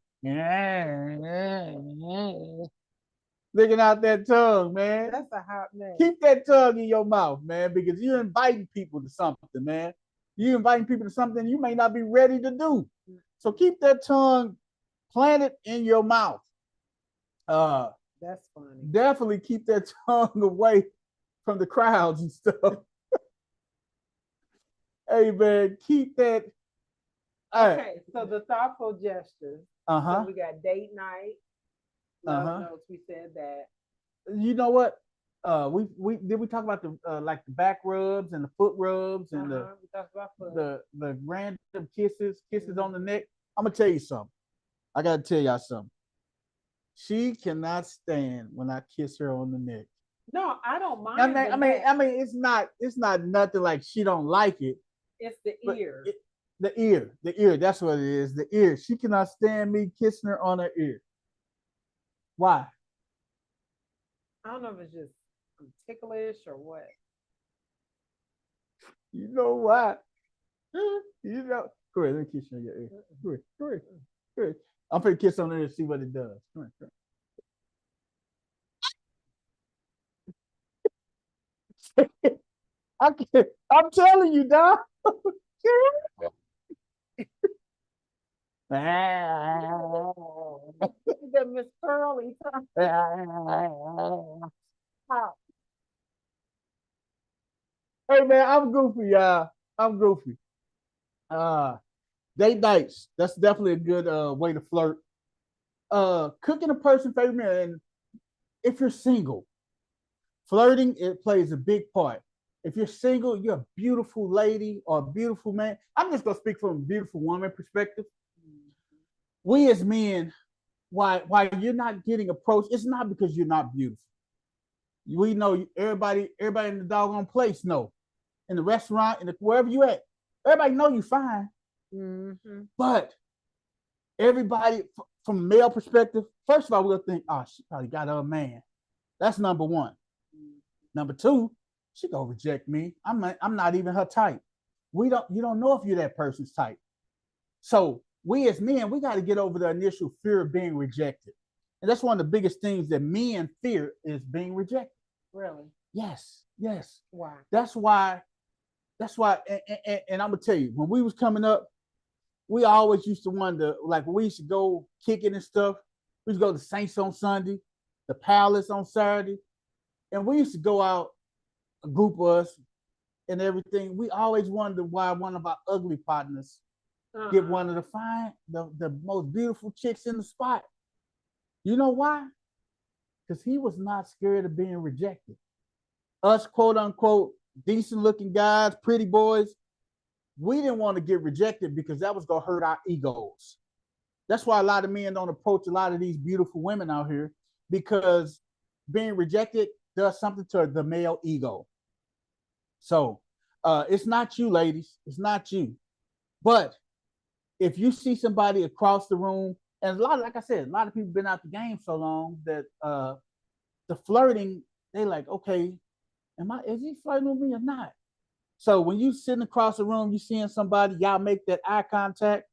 Licking out that tongue, man. That's a hot man. Keep that tongue in your mouth, man, because you're inviting people to something, man. You're inviting people to something you may not be ready to do. So keep that tongue planted in your mouth. That's funny. Definitely keep that tongue away from the crowds and stuff. Hey man, keep that. Okay, so the thoughtful gestures. So we got date night. Love notes. We said that. You know what? We talk about the like the back rubs and the foot rubs and we talked about foot. the random kisses on the neck. I'm gonna tell you something. I gotta tell y'all something. She cannot stand when I kiss her on the neck. No, I don't mind. I mean, it's not nothing like she don't like it. It's the ear. The ear. That's what it is. The ear. She cannot stand me kissing her on her ear. Why? I don't know if it's just ticklish or what. You know why? You know. Go ahead, let me kiss you on your ear. Go ahead. I'm gonna kiss on her and see what it does. Come on. I'm telling you, dog. The Miss Pearly. Hey man, I'm goofy, y'all. I'm goofy. Date nights. That's definitely a good way to flirt. Cooking a person favorite meal, and if you're single, flirting it plays a big part. If you're single, you're a beautiful lady or a beautiful man. I'm just gonna speak from a beautiful woman perspective. We as men, why you're not getting approached, it's not because you're not beautiful. We know everybody in the doggone place know. In the restaurant, wherever you at, everybody know you fine. Mm-hmm. But everybody, from a male perspective, first of all, we'll think, oh, she probably got a man. That's number one. Mm-hmm. Number two, she gonna reject me. I'm not even her type. You don't know if you're that person's type. So we as men, we got to get over the initial fear of being rejected. And that's one of the biggest things that men fear is being rejected. Really? Yes. Why? That's why, and I'm gonna tell you, when we was coming up, we always used to wonder, like when we used to go kicking and stuff, we used to go to Saints on Sunday, the Palace on Saturday, and we used to go out, a group of us and everything. We always wondered why one of our ugly partners get one of the most beautiful chicks in the spot. You know why? Because he was not scared of being rejected. Us, quote unquote, decent looking guys, pretty boys, we didn't want to get rejected because that was going to hurt our egos. That's why a lot of men don't approach a lot of these beautiful women out here, because being rejected does something to the male ego. So it's not you, ladies. It's not you. But if you see somebody across the room, and like I said, a lot of people been out the game so long that the flirting, they like, okay, is he flirting with me or not? So when you sitting across the room, you seeing somebody, y'all make that eye contact,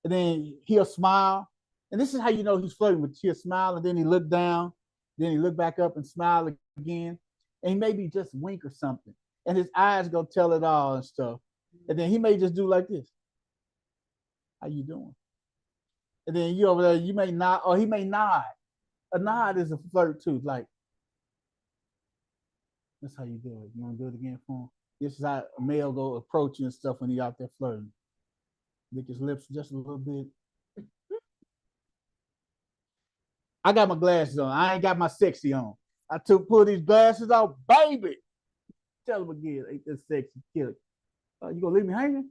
and then he'll smile. And this is how you know he's flirting with. He'll smile, and then he look down, then he look back up and smile again, and he maybe just wink or something, and his eyes go tell it all and stuff. And then he may just do like this. How you doing? And then you over there, you may nod, or he may nod. A nod is a flirt too. Like, that's how you do it. You want to do it again for him? This is how a male go approach you and stuff when he out there flirting. Lick his lips just a little bit. I got my glasses on. I ain't got my sexy on. I took pull these glasses off, baby. Tell him again, ain't that sexy? Kill it. You gonna leave me hanging?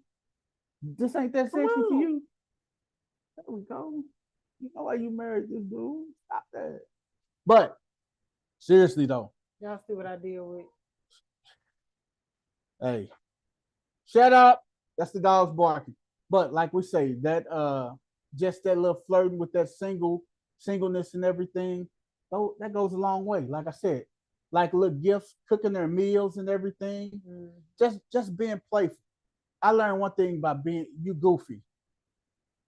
This ain't that sexy for you. There we go. You know why you married this dude? Stop that. But seriously though, y'all see what I deal with. Hey, shut up. That's the dogs barking. But like we say, that just that little flirting with that singleness and everything, oh, that goes a long way. Like I said, like little gifts, cooking their meals and everything. Just being playful. I learned one thing by being you goofy.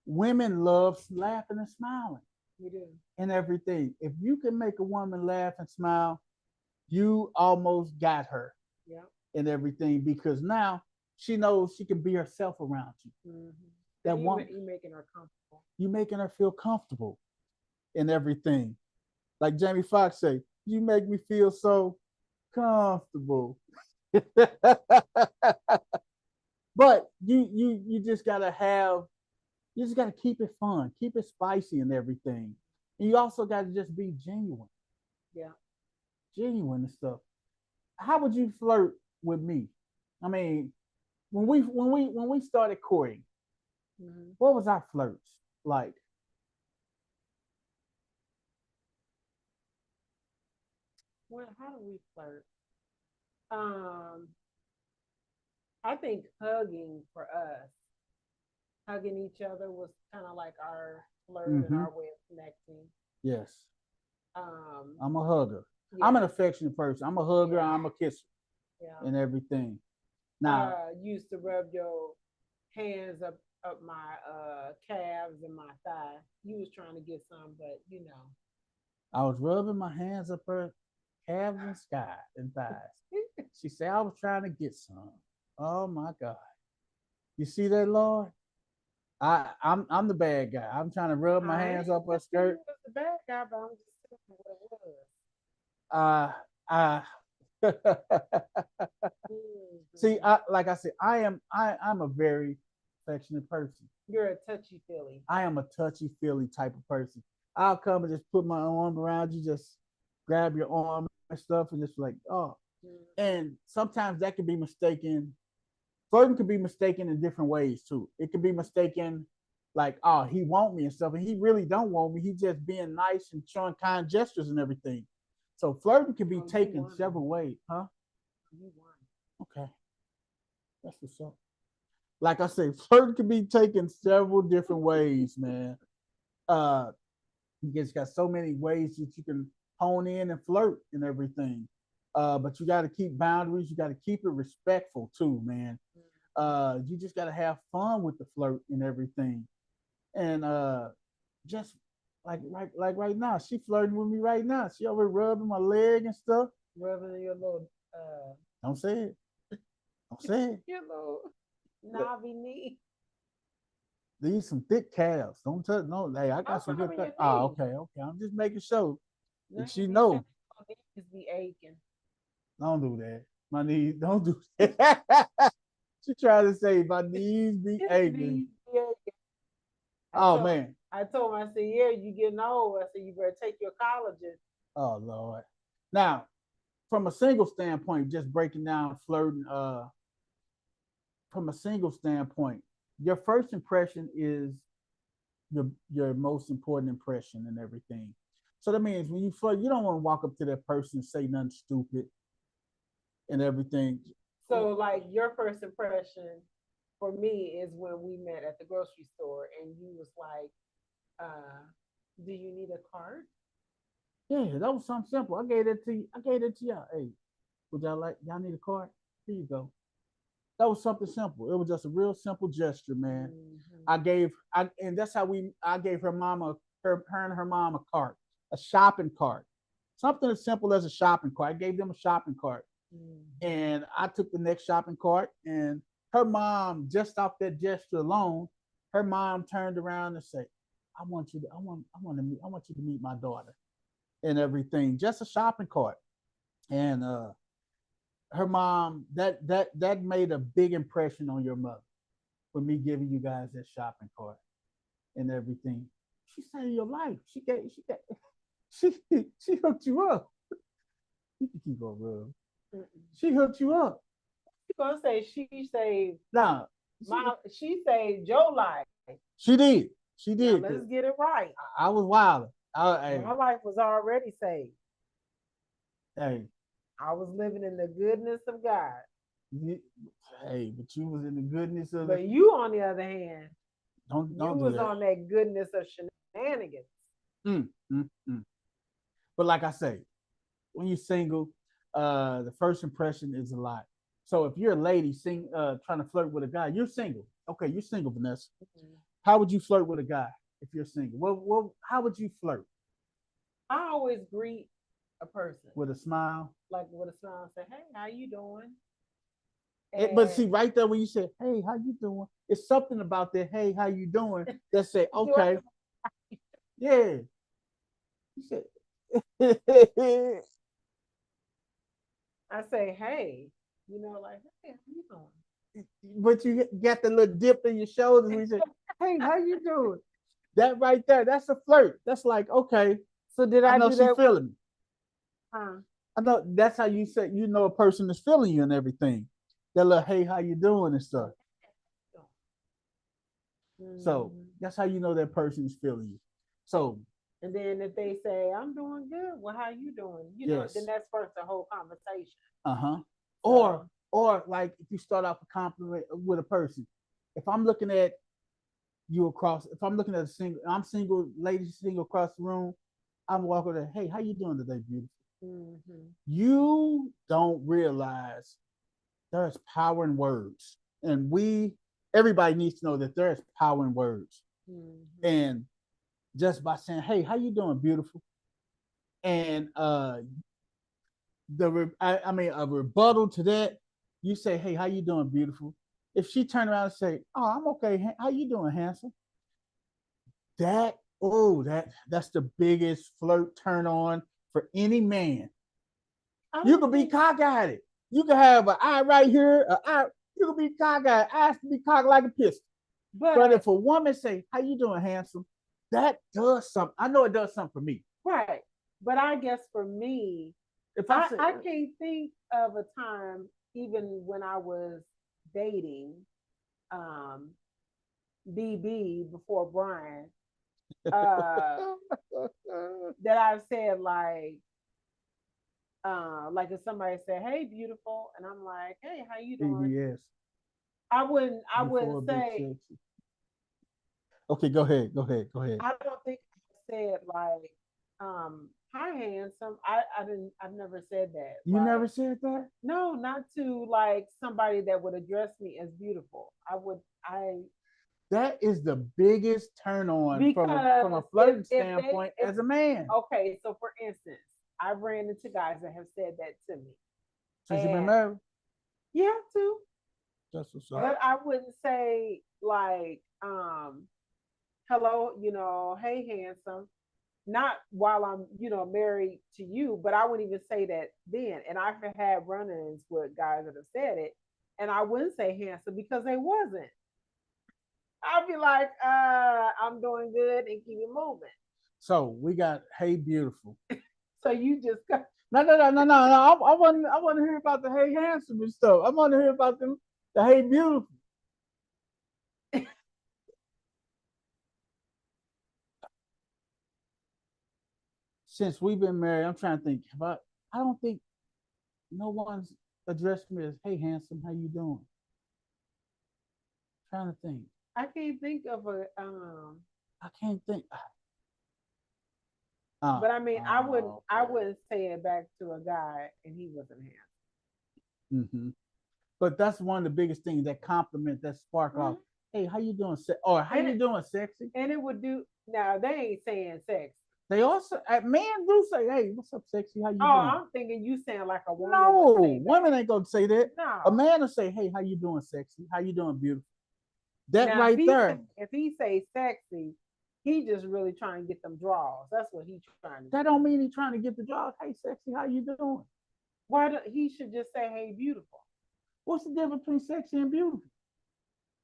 Women love laughing and smiling. We do. And everything. If you can make a woman laugh and smile, you almost got her. Yeah. And everything, because now she knows she can be herself around you. That you making her comfortable. You making her feel comfortable in everything. Like Jamie Foxx say, you make me feel so comfortable. But you just gotta have, you just gotta keep it fun, keep it spicy and everything. And you also gotta just be genuine. Yeah. Genuine and stuff. How would you flirt with me? I mean, when we started courting, what was our flirts like? Well, how do we flirt? I think hugging for us, hugging each other was kind of like our flirt and our way of connecting. Yes. I'm a hugger. Yeah. I'm an affectionate person. I'm a hugger. Yeah. I'm a kisser. Yeah. And everything. Now, used to rub your hands up my calves and my thigh. You was trying to get some, but you know. I was rubbing my hands up her calves and sky and thighs. She said I was trying to get some. Oh my God. You see that, Lord? I'm the bad guy. I'm trying to rub my hands up her skirt. You was the bad guy, but I'm just saying what it was. See, like I said, I'm a very affectionate person. You're a touchy feely. I am a touchy feely type of person. I'll come and just put my arm around you, just grab your arm and stuff, and just like, oh. And sometimes that can be mistaken. Flirting could be mistaken in different ways too. It could be mistaken like, oh, he want me and stuff, and he really don't want me. He's just being nice and showing kind gestures and everything. So flirting can be taken several ways, huh? Okay, that's what's up. Like I say, flirting can be taken several different ways, man. You just got so many ways that you can hone in and flirt and everything. But you got to keep boundaries. You got to keep it respectful too, man. You just got to have fun with the flirt and everything. And just like right now, she flirting with me right now. She over rubbing my leg and stuff. Rubbing your little. Don't say it. Don't say it. Your little knobby knee. These some thick calves. Don't touch. No, hey, I got some good. Oh, okay. I'm just making sure. And she know. My knees be aching. Don't do that. My knees. Don't do that. She tried to say my knees be aching. Oh man. I told him, I said, yeah, you getting old. I said, you better take your collagen. Oh Lord. Now, from a single standpoint, just breaking down flirting, from a single standpoint, your first impression is your most important impression and everything. So that means when you flirt, you don't want to walk up to that person and say nothing stupid and everything. So like your first impression for me is when we met at the grocery store and you was like, do you need a card? Yeah, that was something simple. I gave it to y'all. Hey, would y'all need a card? Here you go. That was something simple. It was just a real simple gesture, man. Mm-hmm. And that's how I gave her mama, her and her mom a cart, a shopping cart. Something as simple as a shopping cart. I gave them a shopping cart. Mm-hmm. And I took the next shopping cart, and her mom, just off that gesture alone, her mom turned around and said, I want you to meet my daughter and everything. Just a shopping cart. And her mom, that made a big impression on your mother for me giving you guys that shopping cart and everything. She saved your life. She hooked you up. You can keep on real. She hooked you up. You gonna say she saved Now she saved your life. she did. She Now did. let's get it right. I was wild. My life was already saved. Hey, I was living in the goodness of God. you, hey, but you was in the goodness of But it. you, on the other hand, you Don't do was that. on that goodness of shenanigans. Mm, mm. But like I say, when you're single, the first impression is a lot. So if you're a lady trying to flirt with a guy, you're single. Okay, you're single, Vanessa. Mm-hmm. How would you flirt with a guy if you're single? How would you flirt? I always greet a person With a smile? like with a smile and say, "Hey, how you doing?" But And see, right there when you say, "Hey, how you doing?" It's something about that. Hey, how you doing? That say, do I, "Okay, yeah." You said, I say, "Hey," like, "Hey, how you but you got the little dip in your shoulders when you say, "Hey, how you doing?" That right there, that's a flirt. That's like, okay, So did I I know do she that? feeling me. Huh? I know that's how you say you know a person is feeling you and everything. That little hey, how you doing and stuff. So Mm-hmm. that's how you know that person is feeling you. So And then if they say, "I'm doing good," well, how you doing? Then yes, that's first the whole conversation. uh-huh. Or So, or like if you start off a compliment with a person. If I'm looking at you across, if I'm looking at I'm single, lady single across the room, I'm walking there, hey, how you doing today, beautiful? mm-hmm, You don't realize there's power in words. And everybody needs to know that there's power in words. mm-hmm. And just by saying, hey, how you doing, beautiful? And I mean a rebuttal to that, you say, hey, how you doing, beautiful? If she turn around and say, oh, I'm okay, how you doing, handsome? That's the biggest flirt turn on for any man. I You don't could be think, cockeyed. You could have an eye right here, an eye. You could be cockeyed. Eyes to be cocked like a pistol. But but if a woman say, "How you doing, handsome?" That does something. I know it does something for me. right. But I guess for me, If I say, I can't think of a time, even when I was dating um, BB before Brian, uh, that I've said like if somebody said, "Hey, beautiful," and I'm like, "Hey, how you doing?" BBS I wouldn't before Big say. Sexy. Okay, go ahead. Go ahead. Go ahead. I don't think I said like, "Hi, handsome." I've never said that. You never Like, said that. no, not to like somebody that would address me as beautiful. I That is the biggest turn on from a because flirting if they standpoint if as a man. okay, so for instance, I've ran into guys that have said that to me, Since you've been and married, yeah, too. that's what's up. But I wouldn't say like, hello, hey, handsome. Not while I'm, married to you, but I wouldn't even say that then. And I've had run-ins with guys that have said it, and I wouldn't say handsome because they wasn't. I'd be like, I'm doing good and keep it moving. So we got hey beautiful. So you just got, No. I want to hear about the hey handsome and stuff. I want to hear about the hey beautiful. Since we've been married, I'm trying to think. I don't think no one's addressed me as hey handsome, how you doing? I'm trying to think. I can't think of a, I can't think. but I mean, I Okay. wouldn't say it back to a guy and he wasn't handsome. Mm-hmm. But that's one of the biggest things, that compliment, that spark off. Mhm. Hey, how you doing? Or how And you doing, sexy? and it would do. Now they ain't saying sex. They also, men do say, hey, what's up, sexy? How you Oh, doing? I'm thinking you sound like a woman would say No, women that. ain't gonna say that. A No. man will say, hey, how you doing, sexy? How you doing, beautiful? That Now right there, if he say sexy, he just really trying to get them draws. That's what he's trying to that do. don't mean he's trying to get the job. Hey, sexy, how you doing? Why do, he should just say, "Hey, beautiful." What's the difference between sexy and beautiful?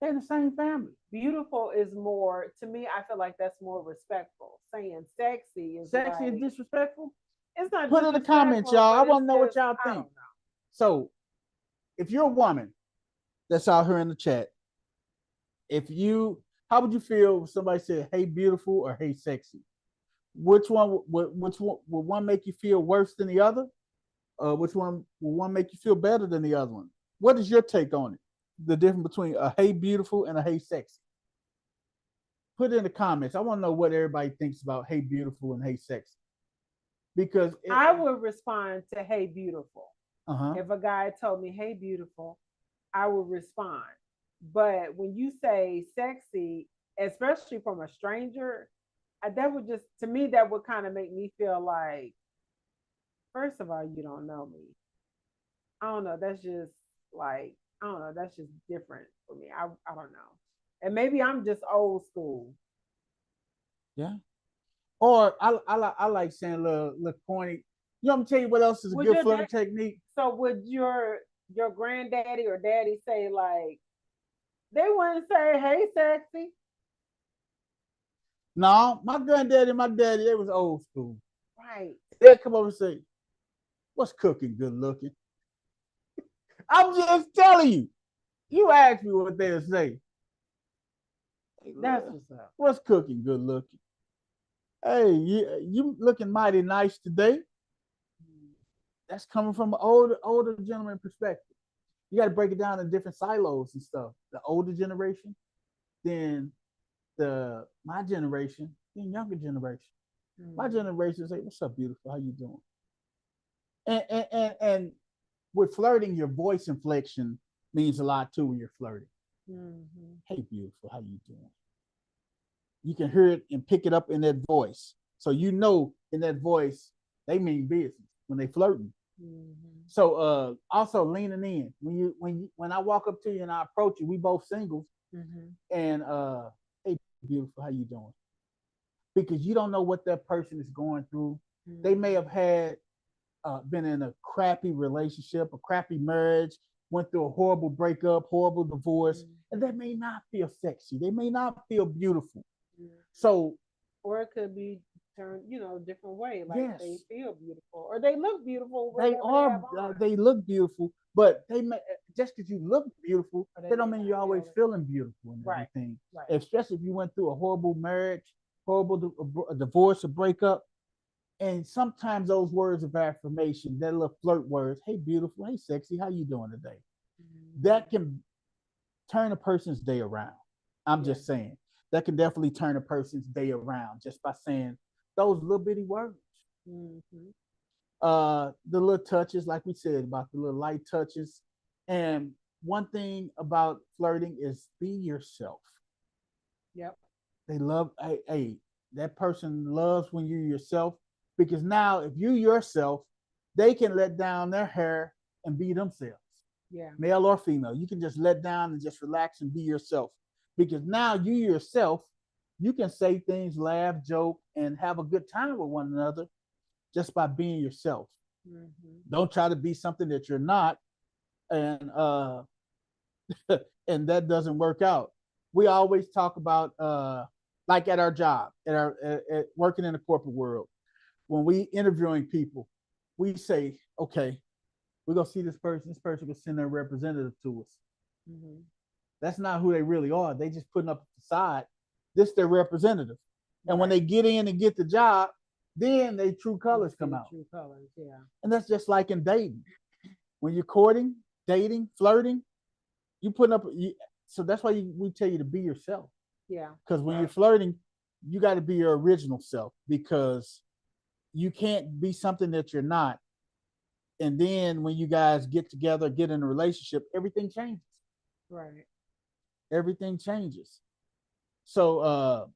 They're in the same family. Beautiful is more to me. I feel like that's more respectful. Saying sexy is Sexy is like disrespectful. it's not Put in the comments, disrespectful, y'all. I but it's want to know what just y'all I think. don't know. So, if you're a woman that's out here in the chat, if you, how would you feel if somebody said, "Hey, beautiful" or "Hey, sexy"? Which one would one make you feel worse than the other? Which one will one make you feel better than the other one? What is your take on it? The difference between a "Hey, beautiful" and a "Hey, sexy." Put it in the comments. I want to know what everybody thinks about "Hey, beautiful" and "Hey, sexy." Because I would respond to "Hey, beautiful." uh-huh. If a guy told me, "Hey, beautiful," I would respond. But when you say sexy, especially from a stranger, that would just to me that would kind of make me feel like, first of all, you don't know me. I don't know. That's just like I don't know. That's just different for me. I don't know. And maybe I'm just old school. Yeah. Or I like saying little corny. You know, I'm gonna tell you what else is a Would good your dad? flirting technique. So would your granddaddy or daddy say like they wouldn't say, "Hey, sexy"? No, my granddaddy and my daddy, they was old school. Right. They'd come over and say, "What's cooking, good looking?" I'm just telling you. You ask me what they'll say. Hey, That's what's up. what's cooking, good looking? Hey, you looking mighty nice today. That's coming from an older gentleman perspective. You got to break it down in different silos and stuff. The older generation, then the my generation, then younger generation. My Mm-hmm. generation say, "What's up, beautiful? How you doing?" And with flirting, your voice inflection means a lot too when you're flirting. Mm-hmm. Hey, beautiful, how you doing? You can hear it and pick it up in that voice, so you know in that voice they mean business when they flirting. Mm-hmm. So also leaning in when I walk up to you and I approach you, we both singles, Mm-hmm. and hey, beautiful, how you doing? Because you don't know what that person is going through. They may have had been in a crappy relationship, a crappy marriage, went through a horrible breakup, horrible divorce, and Mm-hmm. they may not feel sexy. They may not feel beautiful. Mm-hmm. So Or it could be turned, different way. Like they yes, feel beautiful or they look beautiful, they whatever they are. have on. They look beautiful, but they may, just because you look beautiful, Or they that don't may mean not you're always feel it. feeling beautiful and Right. everything. Right. Especially if you went through a horrible marriage, horrible divorce, or breakup. And sometimes those words of affirmation, that little flirt words, "Hey, beautiful," "Hey, sexy," "How you doing today?" Mm-hmm. That can turn a person's day around. I'm Yeah. just saying that can definitely turn a person's day around just by saying those little bitty words. Mm-hmm. The little touches, like we said, about the little light touches. And one thing about flirting is be yourself. Yep. They love, hey, that person loves when you're yourself, because now if you yourself, they can let down their hair and be themselves, Yeah. male or female. You can just let down and just relax and be yourself, because now you yourself, you can say things, laugh, joke, and have a good time with one another just by being yourself. Mm-hmm. Don't try to be something that you're not, and and that doesn't work out. We always talk about like at our job, at working in the corporate world, when we interviewing people, we say, okay, we're gonna see this person. This person can send their representative to us. Mm-hmm. That's not who they really are. They just putting up a facade. This is their representative. And when Right. they get in and get the job, then their true You colors see come the out. true colors. Yeah. And that's just like in dating. When you're courting, dating, flirting, you putting up. So that's why we tell you to be yourself. Yeah. Because when you're flirting, you got to be your original self, because you can't be something that you're not And then when you guys get together, get in a relationship, everything changes. Right. Everything changes. So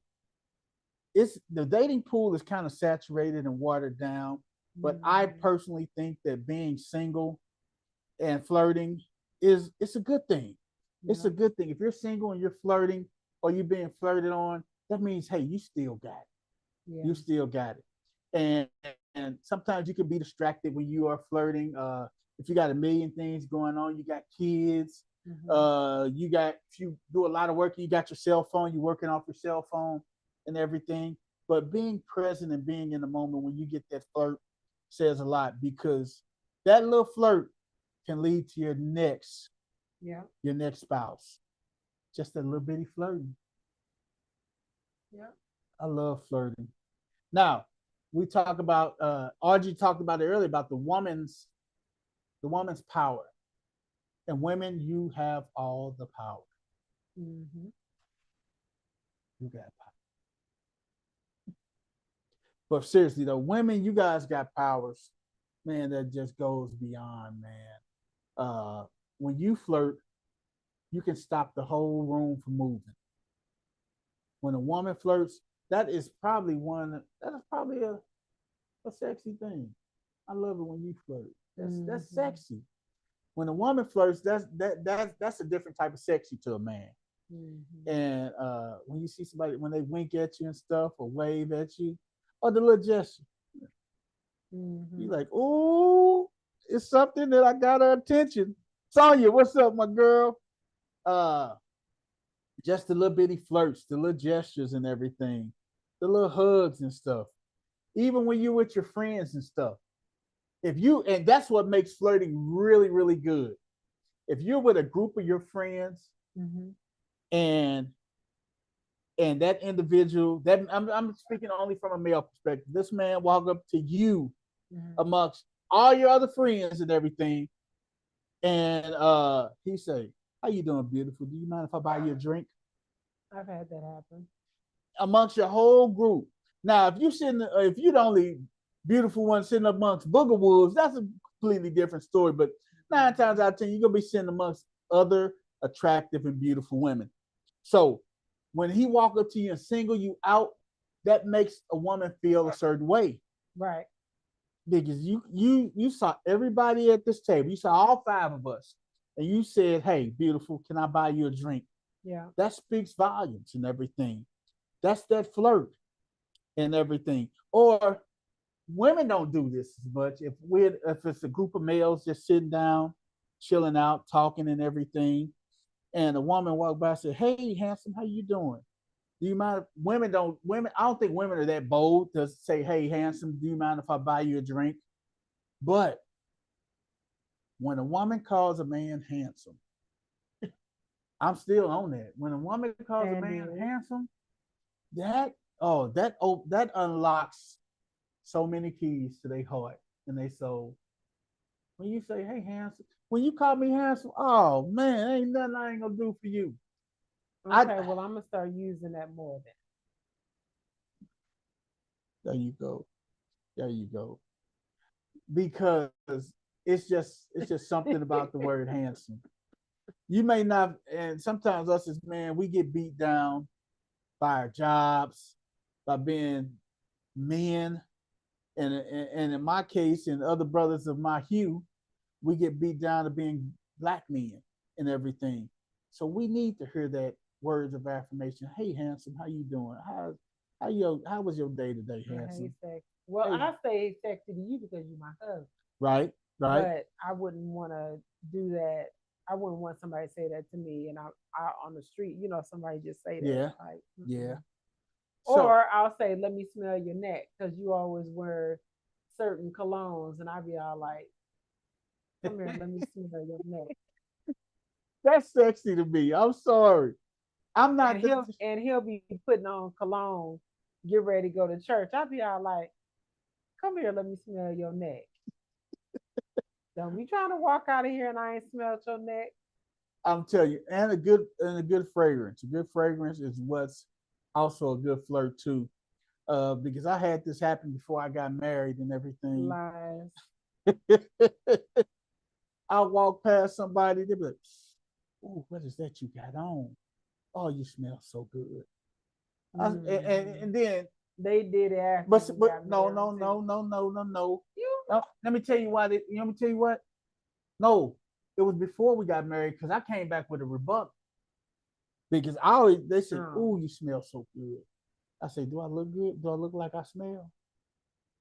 it's the dating pool is kind of saturated and watered down. But I Mm-hmm. personally think that being single and flirting is it's a good thing. It's Yeah. a good thing. If you're single and you're flirting or you're being flirted on, that means hey, you still got it. Yeah. You still got it. And sometimes you can be distracted when you are flirting. If you got a million things going on, you got kids, Mm-hmm. you got if you do a lot of work, you got your cell phone, you're working off your cell phone and everything. But being present and being in the moment when you get that flirt says a lot because that little flirt can lead to Yeah. your next spouse. Just a little bitty flirting. Yeah. I love flirting. Now, we talk about Audrey talked about it earlier about the woman's power. And women, you have all the power. Mm-hmm. You got power. But seriously though, women, you guys got powers, man, that just goes beyond, man. When you flirt, you can stop the whole room from moving. When a woman flirts, that is probably a sexy thing. I love it when you flirt. That's Mm-hmm. sexy. When a woman flirts, that's a different type of sexy to a man. Mm-hmm. And when you see somebody when they wink at you and stuff or wave at you, or the little gesture, you Mm-hmm. like, ooh, it's something that I got her attention. Sonya, what's up, my girl? Uh, just the little bitty flirts, the little gestures and everything, the little hugs and stuff. Even when you're with your friends and stuff. If you and that's what makes flirting really, really good. If you're with a group of your friends Mm-hmm. and that individual that I'm speaking only from a male perspective. This man walk up to you Mm-hmm. amongst all your other friends and everything, and he say, "How you doing, beautiful? Do you mind if I buy you a drink?" I've had that happen. Amongst your whole group. Now, if you're the only beautiful one sitting amongst booger wolves, that's a completely different story. But 9 times out of 10, you're gonna be sitting amongst other attractive and beautiful women. So when he walk up to you and single you out, that makes a woman feel a certain way Right. because you saw everybody at this table. You saw all five of us, and you said, "Hey, beautiful, can I buy you a drink?" Yeah. That speaks volumes and everything. That's that flirt and everything. Or women don't do this as much. If it's a group of males just sitting down, chilling out, talking and everything, and a woman walk by and say, "Hey, handsome, how you doing? Do you mind?" Women. I don't think women are that bold to say, "Hey, handsome, do you mind if I buy you a drink?" But when a woman calls a man handsome, I'm still on that. When a woman calls a And man is. handsome, that unlocks so many keys to their heart and their soul. When you say, "Hey, handsome," when you call me handsome, oh man, ain't nothing I ain't gonna do for you. I Okay, well, I'm gonna start using that more then. There you go. There you go. Because it's just something about the word handsome. You may not, and sometimes us as men, we get beat down by our jobs, by being men, and in my case, and other brothers of my hue, we get beat down to being black men and everything. So we need to hear that words of affirmation. Hey, handsome, how you doing? How was your day today, Hey, handsome? sex. Well, Hey, I say sexy to you because you're my husband, right, right, but I wouldn't want to do that. I wouldn't want somebody to say that to me, and I on the street, somebody just say that, yeah, like, yeah. mm-mm. So Or I'll say, let me smell your neck because you always wear certain colognes, and I'll be all like, come here, let me smell your neck. that's sexy to me. I'm sorry. I'm not And the he'll be putting on cologne, get ready to go to church. I'll be all like, come here, let me smell your neck. Don't be trying to walk out of here and I ain't smelled your neck. I'm telling you, and a good fragrance. A good fragrance is what's also a good flirt too. Because I had this happen before I got married and everything. Lies. I walk past somebody, they be like, "Oh, what is that you got on? Oh, you smell so good." And then, they did it after but we got no, married no, too. no, no, no, no, no. You Let me tell you why. Let me tell you what. No, it was before we got married because I came back with a rebuttal because I always they said, oh. "Oh, you smell so good." I say, "Do I look good? Do I look like I smell?"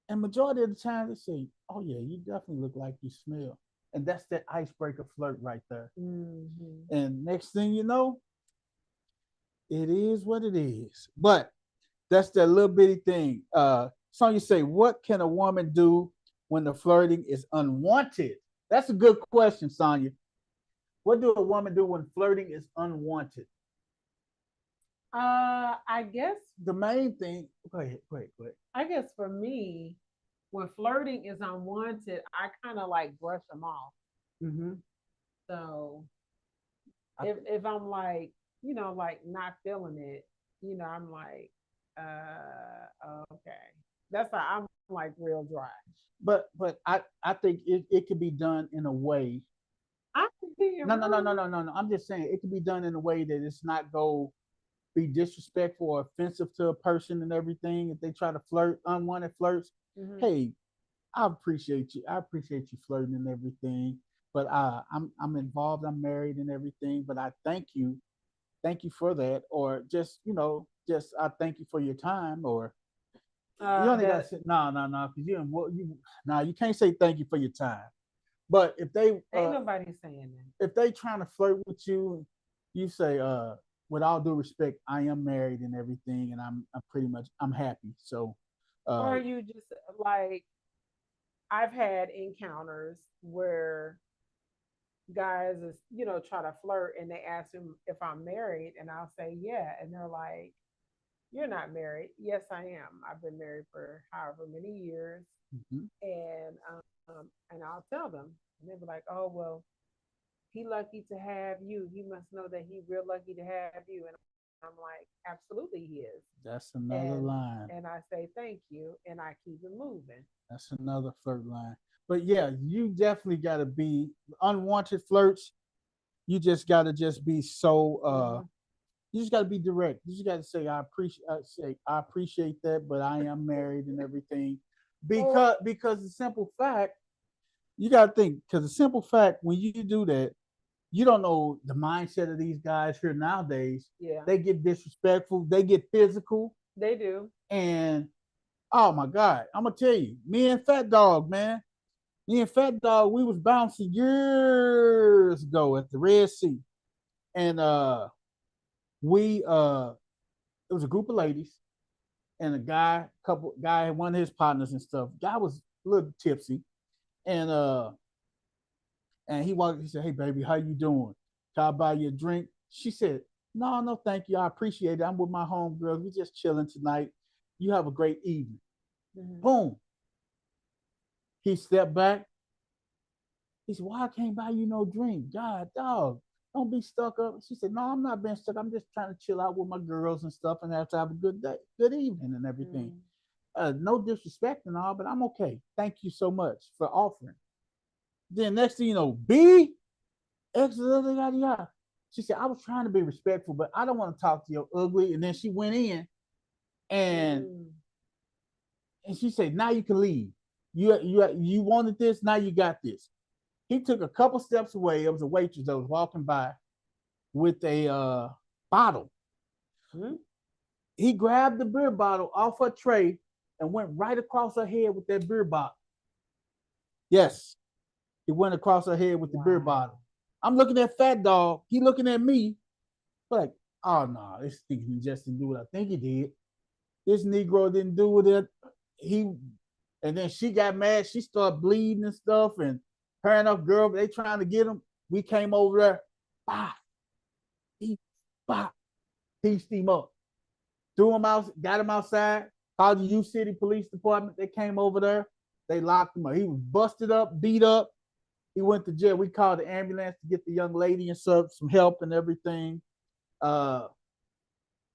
And majority of the time they say, "Oh yeah, you definitely look like you smell." And that's that icebreaker flirt right there. Mm-hmm. And next thing you know, it is what it is. But that's that little bitty thing. So you say, what can a woman do when the flirting is unwanted? That's a good question, Sonya. What do a woman do when flirting is unwanted? I guess The main thing. Go ahead. Go ahead. Go ahead. I guess for me, when flirting is unwanted, I kind of like brush them off. Mm-hmm. So I, if I'm like, like not feeling it, I'm like, okay. That's how I'm like real dry. but I think it could be done in a way. I could be No, no, no, no, rude. no, no, no. I'm just saying it could be done in a way that it's not go be disrespectful or offensive to a person and everything. If they try to flirt, unwanted flirts, Mm-hmm. hey, I appreciate you. I appreciate you flirting and everything. But I'm involved. I'm married and everything. But I thank you for that. Or just just I thank you for your time. Or you only got to That say no, no, no, because you no, you can't say thank you for your time. But ain't nobody saying if they trying to flirt with you, you say with all due respect, I am married and everything, and I'm pretty much I'm happy. So that. uh, Or you just like I've had encounters where guys is try to flirt and they ask him if I'm married and I'll say yeah and they're like you're not married. Yes, I am. I've been married for however many years, mhm. and I'll tell them, and they'll be like, "Oh well, he lucky to have you. He must know that he real lucky to have you." And I'm like, "Absolutely, he is." That's And another line. I say thank you, and I keep it moving. That's another flirt line. But yeah, you definitely got to be unwanted flirts. You just got to just be so. Mm-hmm. You just got to be direct. You just got to say I appreciate that, but I am married and everything. Because the simple fact you got to think because the simple fact when you do that, you don't know the mindset of these guys here nowadays. Yeah, They get disrespectful, they get physical, they do. and oh my God, I'm gonna tell you, me and Fat Dog, we was bouncing years ago at the Red Sea, and we it was a group of ladies and a guy, one of his partners and stuff. Guy was a little tipsy, and he walked. He said, "Hey, baby, how you doing? Can I buy you a drink?" She said, "No, no, thank you. I appreciate it. I'm with my homegirls. We just chilling tonight. You have a great evening." Mm-hmm. Boom. He stepped back. He said, "Why I can't buy you no drink? God, dog, don't be stuck up." She said, "No, I'm not being stuck. I'm just trying to chill out with my girls and stuff and have to have a good day, good evening and everything. Mm-hmm. No disrespect and all, but I'm okay. Thank you so much for offering." Then next thing you know, B yada yada yada. She said, "I was trying to be respectful, but I don't want to talk to you ugly." And then she went in and Mm-hmm. she said, "Now you can leave. You wanted this, now you got this." He took a couple steps away. It was a waitress that was walking by with a bottle. Mm-hmm. He grabbed the beer bottle off her tray and went right across her head with that beer bottle. Yes, he went across her head with the beer Wow. bottle. I'm looking at Fat Dog. He looking at me like, "Oh no, this nigga just didn't do what I think he did. This Negro didn't do what he." And then she got mad. She started bleeding and stuff. And her and her girl, they trying to get him. We came over there. Bah, he, bah, pieced him up. Threw him out, got him outside. Called the U City Police Department. They came over there. They locked him up. He was busted up, beat up. He went to jail. We called the ambulance to get the young lady and stuff, some help and everything. Uh,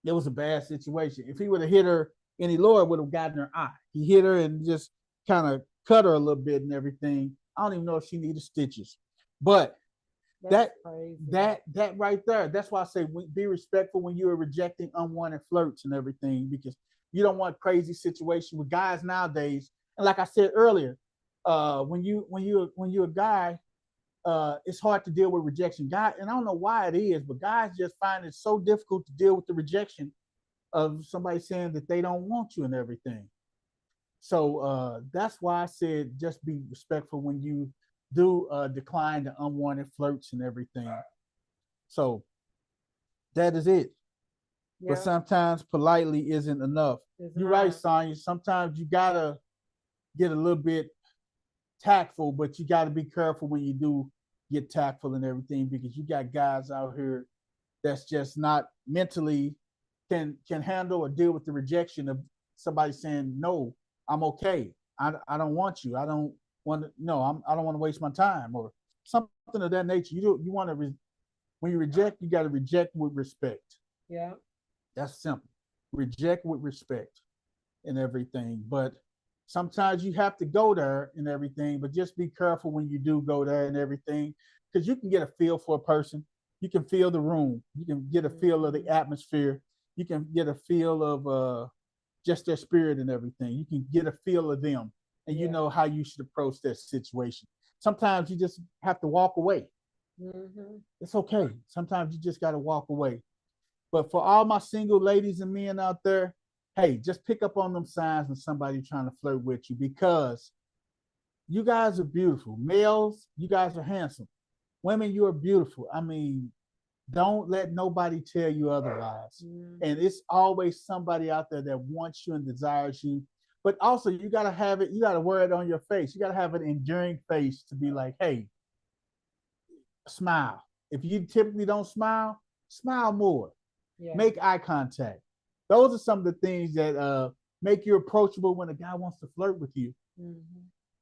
it was a bad situation. If he would have hit her any lower, it would have gotten her eye. He hit her and just kind of cut her a little bit and everything. I don't even know if she needed stitches. But That's that crazy. that right there, that's why I say be respectful when you are rejecting unwanted flirts and everything, because you don't want crazy situation with guys nowadays. And like I said earlier, when you're a guy, it's hard to deal with rejection. Guy, and I don't know why it is, but guys just find it so difficult to deal with the rejection of somebody saying that they don't want you and everything. So that's why I said just be respectful when you do decline the unwanted flirts and everything. So that is it. But Yeah, sometimes politely isn't enough. it's You're right, not. Sonya. Sometimes you gotta get a little bit tactful, but you gotta be careful when you do get tactful and everything, because you got guys out here that's just not mentally can handle or deal with the rejection of somebody saying no, I'm okay, I don't want you, I don't want to, no, I don't want to waste my time or something of that nature. You want to when you reject, you got to reject with respect. Yeah, That's simple. Reject with respect and everything. But sometimes you have to go there and everything, but just be careful when you do go there and everything, because you can get a feel for a person. You can feel the room. You can get a feel of the mm-hmm. atmosphere. You can get a feel of just their spirit and everything. You can get a feel of them, and you Yeah, know how you should approach that situation. Sometimes you just have to walk away. mm-hmm. It's okay. Sometimes you just got to walk away. But for all my single ladies and men out there, hey, just pick up on them signs when somebody trying to flirt with you, because you guys are beautiful. Males, you guys are handsome. Women, you are beautiful. I mean, don't let nobody tell you otherwise. And Mm-hmm. it's always somebody out there that wants you and desires you. But also, you got to have it, you got to wear it on your face. You got to have an enduring face to be like, hey, smile. If you typically don't smile, smile more. Yeah, Make eye contact. Those are some of the things that make you approachable when a guy wants to flirt with you, mm-hmm.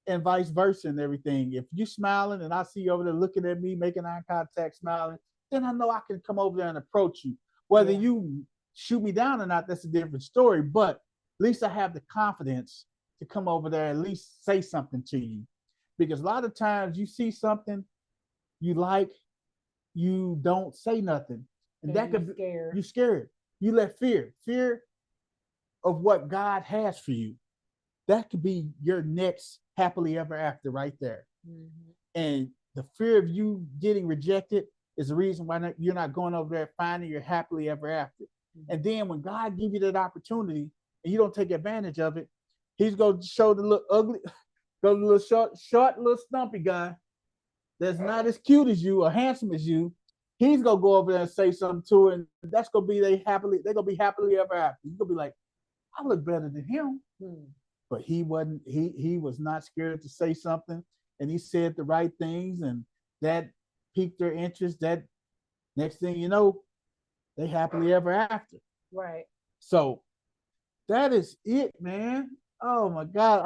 and vice versa and everything. If you smiling and I see you over there looking at me, making eye contact, smiling, then I know I can come over there and approach you. Whether Yeah, you shoot me down or not, that's a different story. But at least I have the confidence to come over there, at least say something to you. Because a lot of times you see something you like, you don't say nothing. And because that you're could be, scared. you scared. You let fear of what God has for you. That could be your next happily ever after right there. Mm-hmm. And the fear of you getting rejected is the reason why you're not going over there finding your happily ever after. And Mm-hmm. then when God give you that opportunity and you don't take advantage of it, he's going to show the little ugly, the little short, little stumpy guy that's not as cute as you or handsome as you. He's gonna go over there and say something to her, and that's gonna be they're gonna be happily ever after. You're gonna be like, I look better than him. Mm-hmm. But he was not scared to say something, and he said the right things, and that piqued their interest. That next thing you know, they happily ever after. Right. So that is it, man. Oh my God.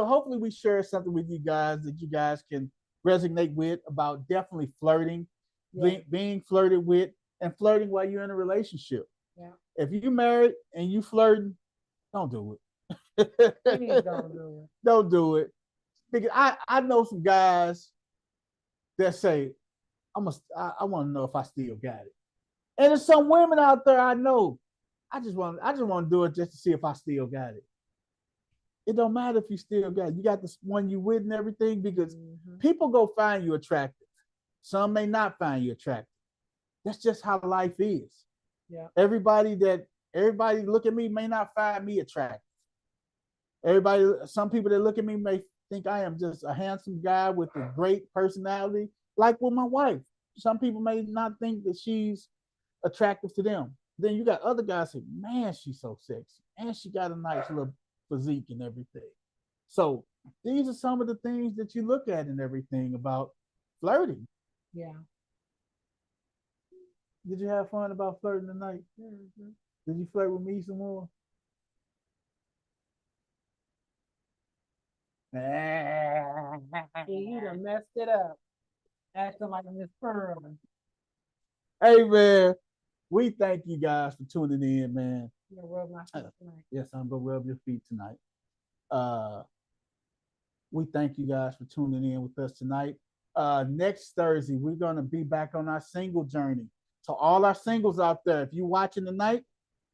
Hopefully we share something with you guys that you guys can resonate with about definitely flirting, Yeah. being flirted with, and flirting while you're in a relationship. Yeah. If you married and you flirting, don't do Please it. don't do it. Don't do it. Because I know some guys that say, I want to know if I still got it. And there's some women out there I know. I just want to do it just to see if I still got it. It don't matter if you still got it. You got this one you with and everything, because Mm-hmm. people go find you attractive. Some may not find you attractive. That's just how life is. Yeah. Everybody look at me may not find me attractive. Some people that look at me may think I am just a handsome guy with a great personality, like with my wife. Some people may not think that she's attractive to them. Then you got other guys say, man, she's so sexy. And she got a nice little physique and everything. So these are some of the things that you look at and everything about flirting. Yeah. Did you have fun about flirting tonight? Mm-hmm. Did you flirt with me some more? See, you done messed it up. Acting like Miss Pearl. Hey man, we thank you guys for tuning in, man. You gonna rub my feet tonight. Yes, I'm gonna rub your feet tonight. Uh, We thank you guys for tuning in with us tonight. Next Thursday, we're going to be back on our single journey. So all our singles out there, if you're watching tonight,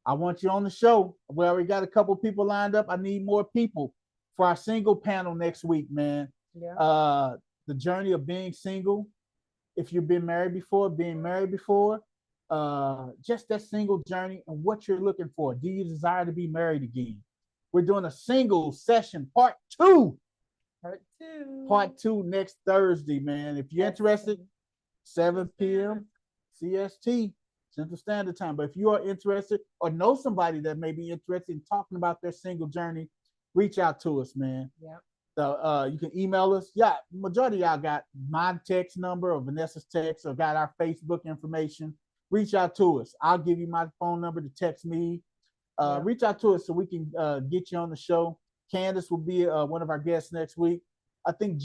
I want you on the show. We already got a couple people lined up. I need more people for our single panel next week, man. Yeah. The journey of being single. If you've been married before, being married before, just that single journey and what you're looking for. Do you desire to be married again? We're doing a single session part two. Part two next Thursday, man. If you're interested, 7 p.m. CST, Central Standard Time. But if you are interested or know somebody that may be interested in talking about their single journey, reach out to us, man. Yeah. So you can email us. Yeah, majority of y'all got my text number or Vanessa's text or got our Facebook information. Reach out to us. I'll give you my phone number to text me. Reach out to us so we can get you on the show. Candace will be one of our guests next week. I think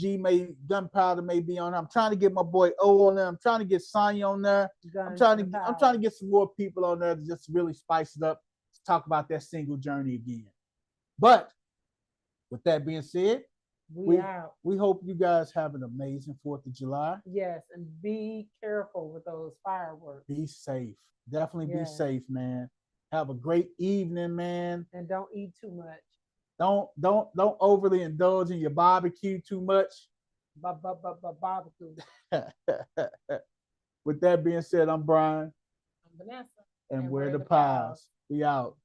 Gunpowder may be on. I'm trying to get my boy O on there. I'm trying to get Sonya on there. I'm trying to get some more people on there to just really spice it up to talk about that single journey again. But with that being said, we hope you guys have an amazing 4th of July. Yes, and be careful with those fireworks. Be safe. Definitely be safe, man. Have a great evening, man. And don't eat too much. Don't overly indulge in your barbecue too much. Barbecue. With that being said, I'm Brian. I'm Vanessa. And we're the Pals. We out.